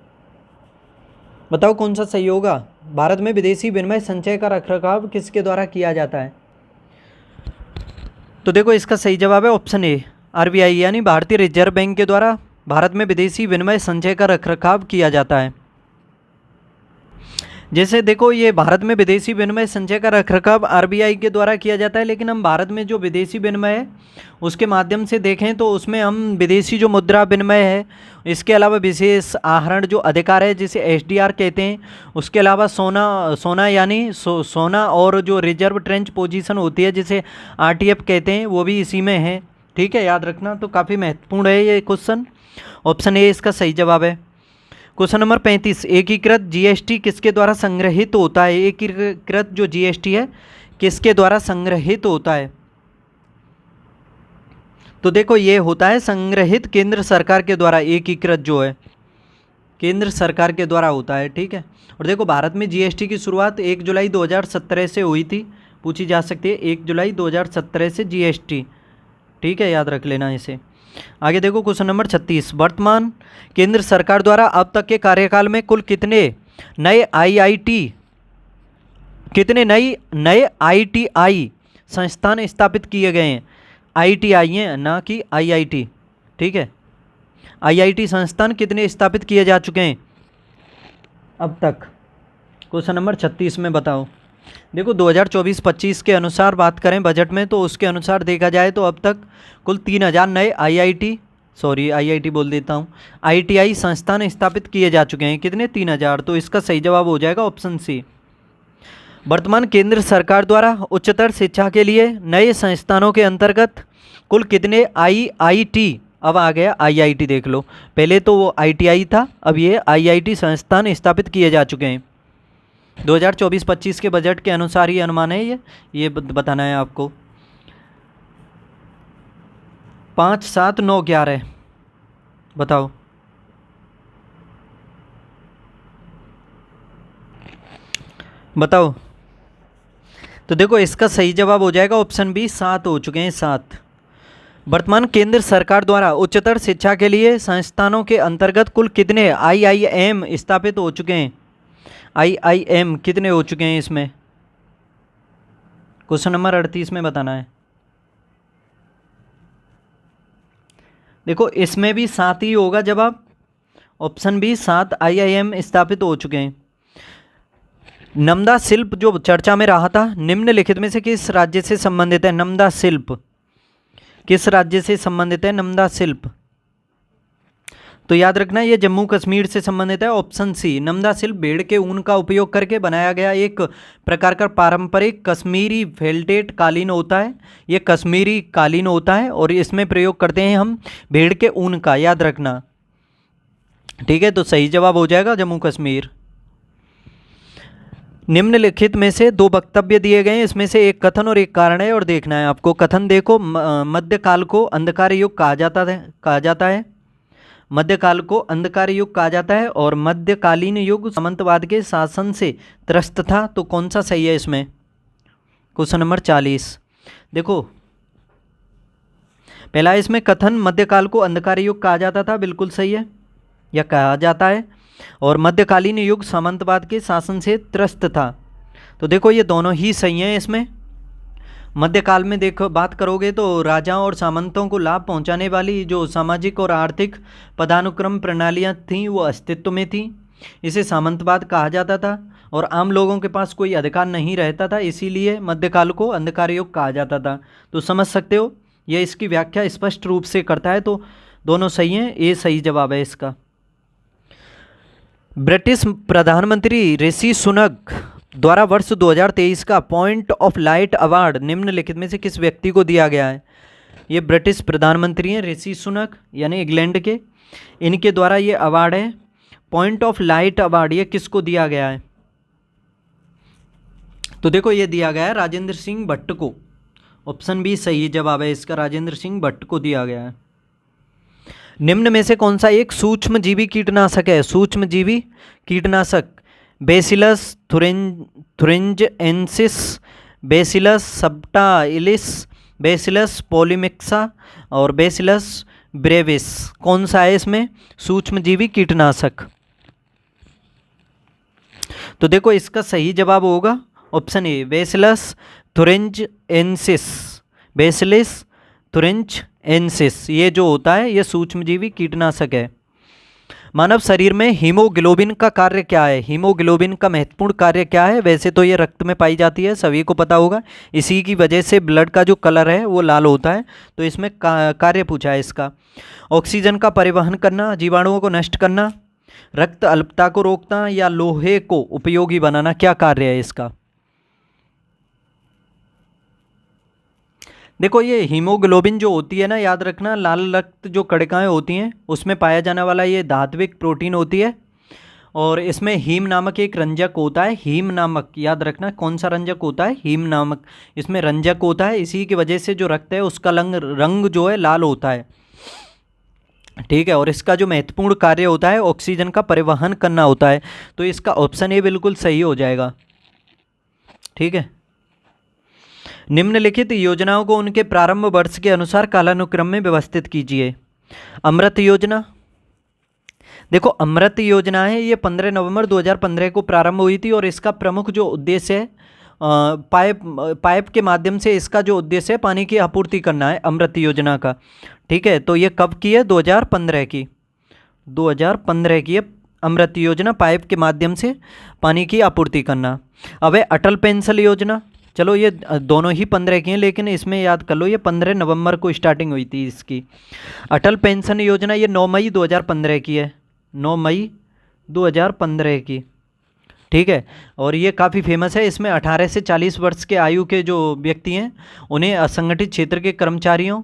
[SPEAKER 1] बताओ कौन सा सही होगा। भारत में विदेशी विनिमय संचय का रखरखाव किसके द्वारा किया जाता है? तो देखो इसका सही जवाब है ऑप्शन ए, आरबीआई, यानी भारतीय रिजर्व बैंक के द्वारा भारत में विदेशी विनिमय संचय का रखरखाव किया जाता है। जैसे देखो ये भारत में विदेशी विनिमय संचय का रखरखाव आरबीआई के द्वारा किया जाता है, लेकिन हम भारत में जो विदेशी विनिमय है उसके माध्यम से देखें तो उसमें हम विदेशी जो मुद्रा विनिमय है, इसके अलावा विशेष आहरण जो अधिकार है जिसे एसडीआर कहते हैं, उसके अलावा सोना यानी सोना और जो रिजर्व ट्रेंच पोजीशन होती है जिसे आरटीएफ कहते हैं, वो भी इसी में है। ठीक है, याद रखना, तो काफ़ी महत्वपूर्ण है ये क्वेश्चन। ऑप्शन ए इसका सही जवाब है। क्वेश्चन नंबर 35, एकीकृत जीएसटी किसके द्वारा संग्रहित होता है? एकीकृत जो जीएसटी है किसके द्वारा संग्रहित होता है? तो देखो ये होता है संग्रहित केंद्र सरकार के द्वारा, एकीकृत जो है केंद्र सरकार के द्वारा होता है। ठीक है, और देखो भारत में जीएसटी की शुरुआत 1 जुलाई 2017 से हुई थी, पूछी जा सकती है, 1 जुलाई 2017 से जीएसटी। ठीक है, याद रख लेना इसे। आगे देखो क्वेश्चन नंबर 36, वर्तमान केंद्र सरकार द्वारा अब तक के कार्यकाल में कुल कितने नए आईटीआई संस्थान स्थापित किए गए हैं? आईटीआई हैं, ना कि आईआईटी। ठीक है, आईआईटी संस्थान कितने स्थापित किए जा चुके हैं अब तक? क्वेश्चन नंबर 36 में बताओ। देखो 2024-25 के अनुसार बात करें बजट में, तो उसके अनुसार देखा जाए तो अब तक कुल 3000 नए आईआईटी बोल देता हूँ, आईटीआई संस्थान स्थापित किए जा चुके हैं। कितने? 3000। तो इसका सही जवाब हो जाएगा ऑप्शन सी। वर्तमान केंद्र सरकार द्वारा उच्चतर शिक्षा के लिए नए संस्थानों के अंतर्गत कुल कितने आईआईटी, अब आ गया आईआईटी, देख लो, पहले तो वो आईटीआई था, अब ये आईआईटी संस्थान स्थापित किए जा चुके हैं। 2024-25 के बजट के अनुसार ही अनुमान है ये बताना है आपको। 5, 7, 9, 11 बताओ। बताओ, तो देखो इसका सही जवाब हो जाएगा ऑप्शन बी, 7 हो चुके हैं, 7। वर्तमान केंद्र सरकार द्वारा उच्चतर शिक्षा के लिए संस्थानों के अंतर्गत कुल कितने आईआईएम स्थापित हो चुके हैं? आईआईएम कितने हो चुके हैं इसमें? क्वेश्चन नंबर 38 में बताना है। देखो इसमें भी 7 ही होगा जवाब, ऑप्शन बी 7 IIM स्थापित हो चुके हैं। नमदा शिल्प जो चर्चा में रहा था, निम्नलिखित में से किस राज्य से संबंधित है नमदा शिल्प? किस राज्य से संबंधित है नमदा शिल्प? तो याद रखना ये जम्मू कश्मीर से संबंधित है, ऑप्शन सी। नमदा शिल्प भेड़ के ऊन का उपयोग करके बनाया गया एक प्रकार का पारंपरिक कश्मीरी फेल्टेड कालीन होता है। ये कश्मीरी कालीन होता है और इसमें प्रयोग करते हैं हम भेड़ के ऊन का, याद रखना। ठीक है, तो सही जवाब हो जाएगा जम्मू कश्मीर। निम्नलिखित में से 2 वक्तव्य दिए गए हैं, इसमें से एक कथन और एक कारण है और देखना है आपको। कथन देखो, मध्यकाल को अंधकार युग कहा जाता है। मध्यकाल को अंधकार युग कहा जाता है और मध्यकालीन युग सामंतवाद के शासन से त्रस्त था। तो कौन सा सही है इसमें? Question number 40। देखो पहला इसमें कथन मध्यकाल को अंधकार युग कहा जाता था, बिल्कुल सही है या कहा जाता है, और मध्यकालीन युग सामंतवाद के शासन से त्रस्त था। तो देखो ये दोनों ही सही हैं इसमें। मध्यकाल में देखो बात करोगे तो राजाओं और सामंतों को लाभ पहुंचाने वाली जो सामाजिक और आर्थिक पदानुक्रम प्रणालियां थीं वो अस्तित्व में थीं। इसे सामंतवाद कहा जाता था और आम लोगों के पास कोई अधिकार नहीं रहता था, इसीलिए मध्यकाल को अंधकार युग कहा जाता था। तो समझ सकते हो, यह इसकी व्याख्या स्पष्ट रूप से करता है। तो दोनों सही हैं, ये सही जवाब है इसका। ब्रिटिश प्रधानमंत्री ऋषि सुनक द्वारा वर्ष 2023 का पॉइंट ऑफ लाइट अवार्ड निम्नलिखित में से किस व्यक्ति को दिया गया है? ये ब्रिटिश प्रधानमंत्री हैं ऋषि सुनक, यानी इंग्लैंड के। इनके द्वारा ये अवार्ड है पॉइंट ऑफ लाइट अवार्ड। ये किसको दिया गया है? तो देखो ये दिया गया है राजेंद्र सिंह भट्ट को। ऑप्शन बी सही जवाब है इसका, राजेंद्र सिंह भट्ट को दिया गया है। निम्न में से कौन सा एक सूक्ष्मजीवी कीटनाशक है? सूक्ष्मजीवी कीटनाशक Bacillus thuringiensis, Bacillus subtilis, Bacillus polymyxa और बेसिलस ब्रेविस। कौन सा है इसमें सूक्ष्मजीवी कीटनाशक? तो देखो इसका सही जवाब होगा option A bacillus thuringiensis. Bacillus thuringiensis ये जो होता है ये सूक्ष्मजीवी कीटनाशक है। मानव शरीर में हीमोग्लोबिन का कार्य क्या है? हीमोग्लोबिन का महत्वपूर्ण कार्य क्या है? वैसे तो ये रक्त में पाई जाती है, सभी को पता होगा। इसी की वजह से ब्लड का जो कलर है वो लाल होता है। तो इसमें कार्य पूछा है इसका। ऑक्सीजन का परिवहन करना, जीवाणुओं को नष्ट करना, रक्त अल्पता को रोकना या लोहे को उपयोगी बनाना, क्या कार्य है इसका? देखो ये हीमोग्लोबिन जो होती है ना, याद रखना लाल रक्त जो कणिकाएं होती हैं उसमें पाया जाने वाला ये धात्विक प्रोटीन होती है और इसमें हीम नामक एक रंजक होता है। हीम नामक, याद रखना कौन सा रंजक होता है? हीम नामक इसमें रंजक होता है। इसी की वजह से जो रक्त है उसका रंग जो है लाल होता है। ठीक है, और इसका जो महत्वपूर्ण कार्य होता है ऑक्सीजन का परिवहन करना होता है। तो इसका ऑप्शन ए बिल्कुल सही हो जाएगा। ठीक है, निम्नलिखित योजनाओं को उनके प्रारंभ वर्ष के अनुसार कालानुक्रम में व्यवस्थित कीजिए। अमृत योजना, देखो अमृत योजना है ये 15 नवंबर 2015 को प्रारंभ हुई थी और इसका प्रमुख जो उद्देश्य है पाइप के माध्यम से इसका जो उद्देश्य है पानी की आपूर्ति करना है अमृत योजना का। ठीक है, तो ये कब की है? 2015 की। 2015 की है अमृत योजना, पाइप के माध्यम से पानी की आपूर्ति करना। अब है अटल पेंशन योजना। चलो ये दोनों ही 15 की हैं, लेकिन इसमें याद कर लो ये 15 नवंबर को स्टार्टिंग हुई थी इसकी। अटल पेंशन योजना ये 9 मई 2015 की है, 9 मई 2015 की। ठीक है, और ये काफ़ी फेमस है। इसमें 18 से 40 वर्ष के आयु के जो व्यक्ति हैं उन्हें असंगठित क्षेत्र के कर्मचारियों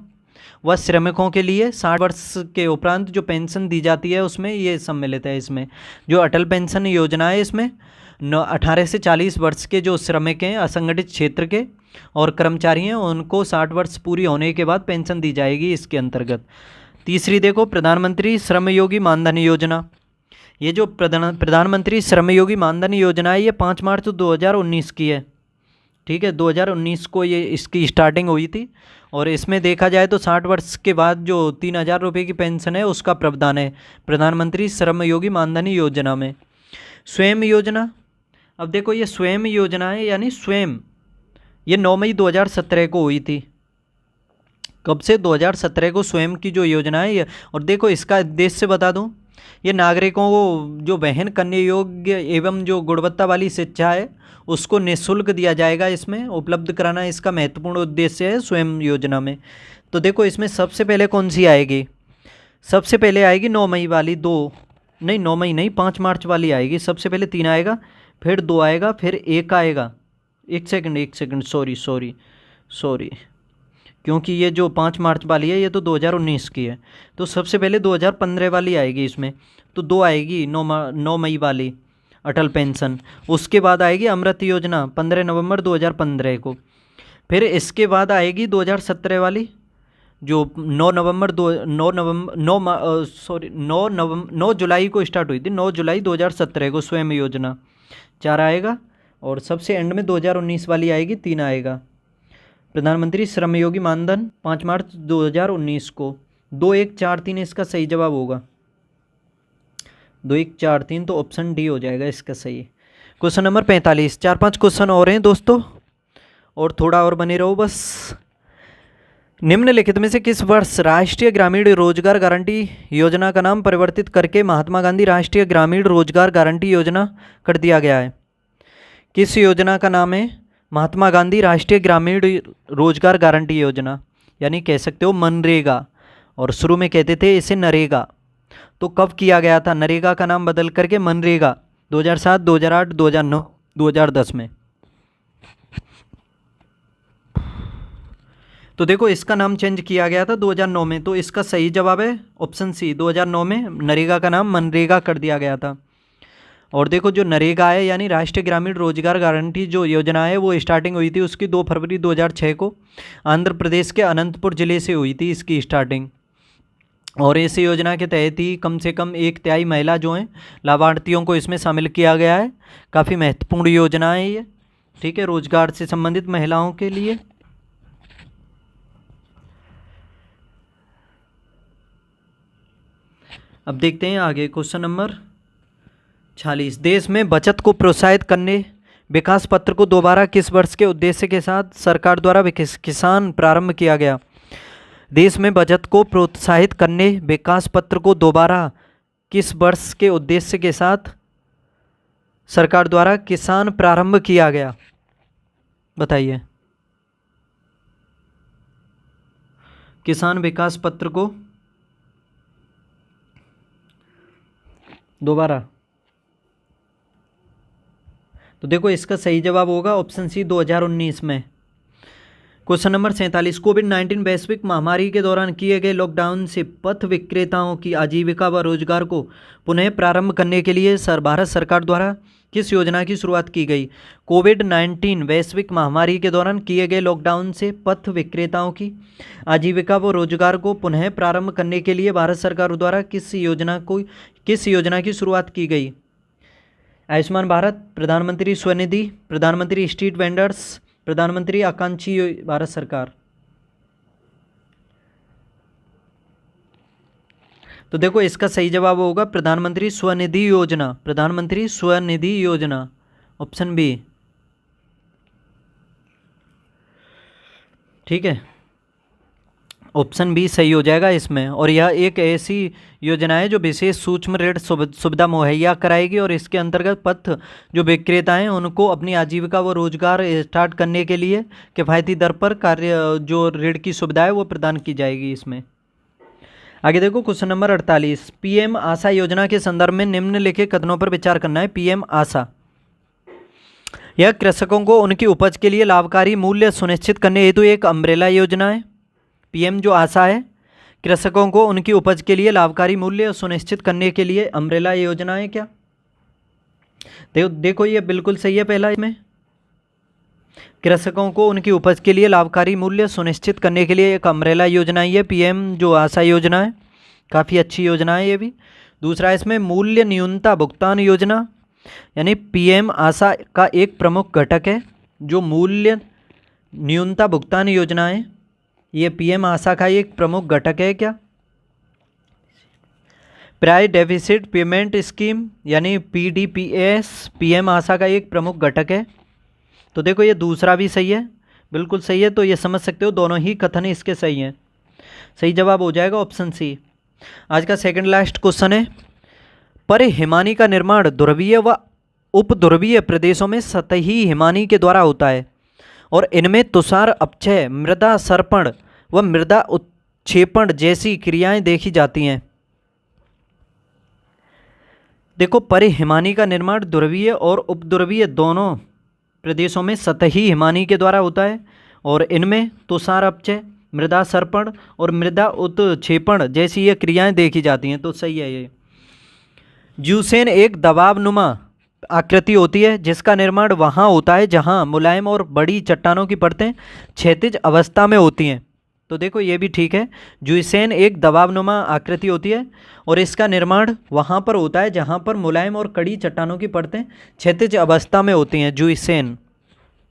[SPEAKER 1] व श्रमिकों के लिए 60 वर्ष के उपरांत जो पेंशन दी जाती है उसमें ये सम्मिलित है। इसमें जो अटल पेंशन योजना है इसमें 18 से 40 वर्ष के जो श्रमिक हैं असंगठित क्षेत्र के और कर्मचारी हैं उनको 60 वर्ष पूरी होने के बाद पेंशन दी जाएगी इसके अंतर्गत। तीसरी देखो प्रधानमंत्री श्रमयोगी मानधन योजना। ये जो प्रधानमंत्री श्रमयोगी मानधन योजना है ये 5 मार्च 2019 की है। ठीक है, 2019 को ये इसकी स्टार्टिंग हुई थी और इसमें देखा जाए तो 60 वर्ष के बाद जो 3000 रुपये की पेंशन है उसका प्रावधान है प्रधानमंत्री श्रमयोगी मानधन योजना में। स्वयं योजना, अब देखो ये स्वयं योजना है यानी स्वयं, ये 9 मई 2017 को हुई थी। कब से? 2017 को स्वयं की जो योजना है ये। और देखो इसका उद्देश्य बता दूं, ये नागरिकों को जो वहन करने योग्य एवं जो गुणवत्ता वाली शिक्षा है उसको निःशुल्क दिया जाएगा, इसमें उपलब्ध कराना इसका महत्वपूर्ण उद्देश्य है स्वयं योजना में। तो देखो इसमें सबसे पहले कौन सी आएगी? सबसे पहले आएगी 9 मई वाली, 9 मई नहीं 5 मार्च वाली आएगी। सबसे पहले 3 आएगा, फिर 2 आएगा, फिर 1 आएगा। एक सेकंड, सॉरी, क्योंकि ये जो 5 मार्च वाली है ये तो 2019 की है, तो सबसे पहले 2015 वाली आएगी इसमें। तो 2 आएगी 9 मई वाली अटल पेंशन। उसके बाद आएगी अमृत योजना 15 नवंबर 2015 को। फिर इसके बाद आएगी 2017 वाली जो 9 जुलाई को स्टार्ट हुई थी, 9 जुलाई 2017 को स्वयं योजना, 4 आएगा। और सबसे एंड में 2019 वाली आएगी, 3 आएगा। प्रधानमंत्री श्रमयोगी मानधन 5 मार्च 2019 को। 2 1 4 3 इसका सही जवाब होगा। 2 1 4 3 तो ऑप्शन डी हो जाएगा इसका सही। Question number 45। 4-5 क्वेश्चन और हैं दोस्तों, और थोड़ा और बने रहो बस। निम्नलिखित में से किस वर्ष राष्ट्रीय ग्रामीण रोजगार गारंटी योजना का नाम परिवर्तित करके महात्मा गांधी राष्ट्रीय ग्रामीण रोजगार गारंटी योजना कर दिया गया है? किस योजना का नाम है महात्मा गांधी राष्ट्रीय ग्रामीण रोजगार गारंटी योजना, यानी कह सकते हो मनरेगा, और शुरू में कहते थे इसे नरेगा। तो कब किया गया था नरेगा का नाम बदल करके मनरेगा? 2007, 2008, 2009, 2010 में। तो देखो इसका नाम चेंज किया गया था 2009 में, तो इसका सही जवाब है ऑप्शन सी, 2009 में नरेगा का नाम मनरेगा कर दिया गया था। और देखो जो नरेगा है यानी राष्ट्रीय ग्रामीण रोजगार गारंटी जो योजना है वो स्टार्टिंग हुई थी उसकी 2 फरवरी 2006 को आंध्र प्रदेश के अनंतपुर ज़िले से हुई थी इसकी स्टार्टिंग। और इस योजना के तहत ही कम से कम 1/3 महिला जो हैं लाभार्थियों को इसमें शामिल किया गया है। काफ़ी महत्वपूर्ण योजना है ये, ठीक है, रोजगार से संबंधित महिलाओं के लिए। अब देखते हैं आगे क्वेश्चन नंबर 46। देश में बचत को प्रोत्साहित करने विकास पत्र को दोबारा किस वर्ष के उद्देश्य के साथ सरकार द्वारा किसान प्रारंभ किया गया? देश में बचत को प्रोत्साहित करने विकास पत्र को दोबारा किस वर्ष के उद्देश्य के साथ सरकार द्वारा किसान प्रारंभ किया गया? बताइए। किसान विकास पत्र को दोबारा, तो देखो इसका सही जवाब होगा ऑप्शन सी 2019 में। Question number 47। कोविड-19 वैश्विक महामारी के दौरान किए गए लॉकडाउन से पथ विक्रेताओं की आजीविका व रोजगार को पुनः प्रारंभ करने के लिए भारत सरकार द्वारा किस योजना की शुरुआत की गई? कोविड-19 वैश्विक महामारी के दौरान किए गए लॉकडाउन से पथ विक्रेताओं की आजीविका व रोजगार को पुनः प्रारंभ करने के लिए भारत सरकार द्वारा किस योजना की शुरुआत की गई? आयुष्मान भारत, प्रधानमंत्री स्वनिधि, प्रधानमंत्री स्ट्रीट वेंडर्स, प्रधानमंत्री आकांक्षी भारत सरकार। तो देखो इसका सही जवाब होगा प्रधानमंत्री स्वनिधि योजना, प्रधानमंत्री स्वनिधि योजना, ऑप्शन बी, ठीक है, ऑप्शन बी सही हो जाएगा इसमें। और यह एक ऐसी योजना है जो विशेष सूक्ष्म ऋण सुविधा मुहैया कराएगी और इसके अंतर्गत पथ जो विक्रेता हैं उनको अपनी आजीविका व रोजगार स्टार्ट करने के लिए किफ़ायती दर पर कार्य जो ऋण की सुविधा है वो प्रदान की जाएगी इसमें। आगे देखो क्वेश्चन नंबर 48। पीएम आशा योजना के संदर्भ में निम्नलिखित कथनों पर विचार करना है। पीएम आशा यह कृषकों को उनकी उपज के लिए लाभकारी मूल्य सुनिश्चित करने हेतु एक अम्ब्रेला योजना है। पीएम जो आशा है कृषकों को उनकी उपज के लिए लाभकारी मूल्य सुनिश्चित करने के लिए अम्ब्रेला योजना है क्या? देखो ये बिल्कुल सही है पहला, इसमें कृषकों को उनकी उपज के लिए लाभकारी मूल्य सुनिश्चित करने के लिए एक अम्ब्रेला योजना ही है पीएम जो आशा योजना है, काफ़ी अच्छी योजना है ये भी। दूसरा इसमें मूल्य न्यूनता भुगतान योजना, यानी पीएम आशा का एक प्रमुख घटक है जो मूल्य न्यूनता भुगतान योजना है, ये पीएम आशा का एक प्रमुख घटक है क्या? प्राइस डेफिसिट पेमेंट स्कीम यानी पीडीपीएस पीएम आशा का एक प्रमुख घटक है। तो देखो ये दूसरा भी सही है, बिल्कुल सही है, तो ये समझ सकते हो दोनों ही कथन इसके सही हैं। सही जवाब हो जाएगा ऑप्शन सी। आज का सेकंड लास्ट क्वेश्चन है, परिहिमानी का निर्माण ध्रुवीय व उपध्रुवीय प्रदेशों में सतही हिमानी के द्वारा होता है और इनमें तुषार अपक्षय, मृदा सर्पण व मृदा उत्क्षेपण जैसी क्रियाएं देखी जाती हैं। देखो, परिहिमानी का निर्माण ध्रुवीय और उपध्रुवीय दोनों प्रदेशों में सतही हिमानी के द्वारा होता है और इनमें तुषार अपक्षय, मृदा सर्पण और मृदा उत्क्षेपण जैसी ये क्रियाएं देखी जाती हैं। तो सही है ये। ज्यूसेन एक दबावनुमा आकृति होती है जिसका निर्माण वहाँ होता है जहाँ मुलायम और बड़ी चट्टानों की परतें क्षैतिज अवस्था में होती हैं। तो देखो ये भी ठीक है, ज्यूसेन एक दबावनुमा आकृति होती है और इसका निर्माण वहाँ पर होता है जहाँ पर मुलायम और कड़ी चट्टानों की परतें क्षैतिज अवस्था में होती हैं, ज्यूसेन।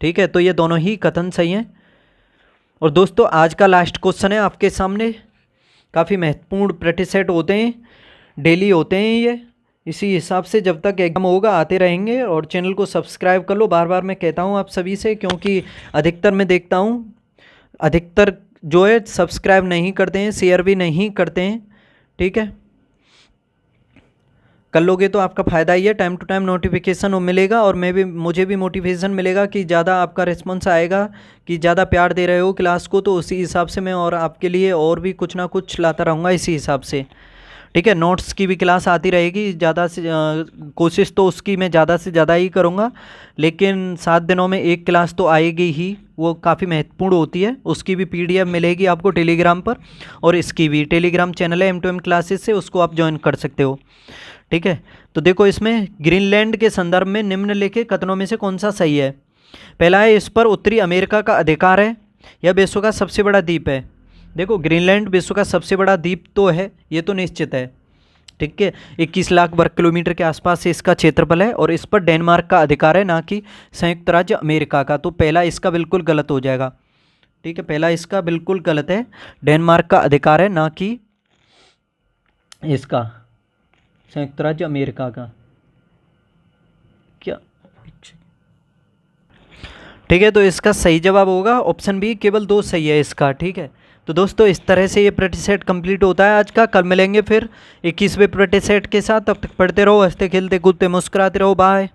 [SPEAKER 1] ठीक है, तो ये दोनों ही कथन सही हैं। और दोस्तों आज का लास्ट क्वेश्चन है आपके सामने, काफ़ी महत्वपूर्ण प्रैक्टिस सेट होते हैं, डेली होते हैं ये, इसी हिसाब से जब तक एग्जाम होगा आते रहेंगे। और चैनल को सब्सक्राइब कर लो, बार बार मैं कहता हूँ आप सभी से, क्योंकि अधिकतर मैं देखता हूँ अधिकतर जो है सब्सक्राइब नहीं करते हैं, शेयर भी नहीं करते हैं। ठीक है, कर लोगे तो आपका फ़ायदा ही है, टाइम टू टाइम नोटिफिकेशन मिलेगा और मुझे भी मोटिवेशन मिलेगा कि ज़्यादा आपका रिस्पॉन्स आएगा, कि ज़्यादा प्यार दे रहे हो क्लास को, तो उसी हिसाब से मैं और आपके लिए और भी कुछ ना कुछ लाता रहूँगा इसी हिसाब से। ठीक है, नोट्स की भी क्लास आती रहेगी, ज़्यादा से कोशिश तो उसकी मैं ज़्यादा से ज़्यादा ही करूँगा, लेकिन 7 दिनों में एक क्लास तो आएगी ही, वो काफ़ी महत्वपूर्ण होती है। उसकी भी PDF मिलेगी आपको टेलीग्राम पर, और इसकी भी टेलीग्राम चैनल है M2M क्लासेस से, उसको आप ज्वाइन कर सकते हो। ठीक है, तो देखो इसमें ग्रीनलैंड के संदर्भ में निम्नलिखित कथनों में से कौन सा सही है। पहला है, इस पर उत्तरी अमेरिका का अधिकार है, यह विश्व का सबसे बड़ा द्वीप है। देखो, ग्रीनलैंड विश्व का सबसे बड़ा द्वीप तो है, ये तो निश्चित है। ठीक है, 21 लाख वर्ग किलोमीटर के आसपास से इसका क्षेत्रफल है और इस पर डेनमार्क का अधिकार है, ना कि संयुक्त राज्य अमेरिका का। तो पहला इसका बिल्कुल गलत हो जाएगा। ठीक है, पहला इसका बिल्कुल गलत है, डेनमार्क का अधिकार है, ना कि इसका संयुक्त राज्य अमेरिका का। क्या? ठीक है, तो इसका सही जवाब होगा ऑप्शन बी, केवल 2 सही है इसका। ठीक है, तो दोस्तों इस तरह से ये प्रैक्टिस सेट कंप्लीट होता है आज का। कल मिलेंगे फिर 21वें प्रैक्टिस सेट के साथ, तब तक पढ़ते रहो, हंसते खेलते कूदते मुस्कुराते रहो। बाय।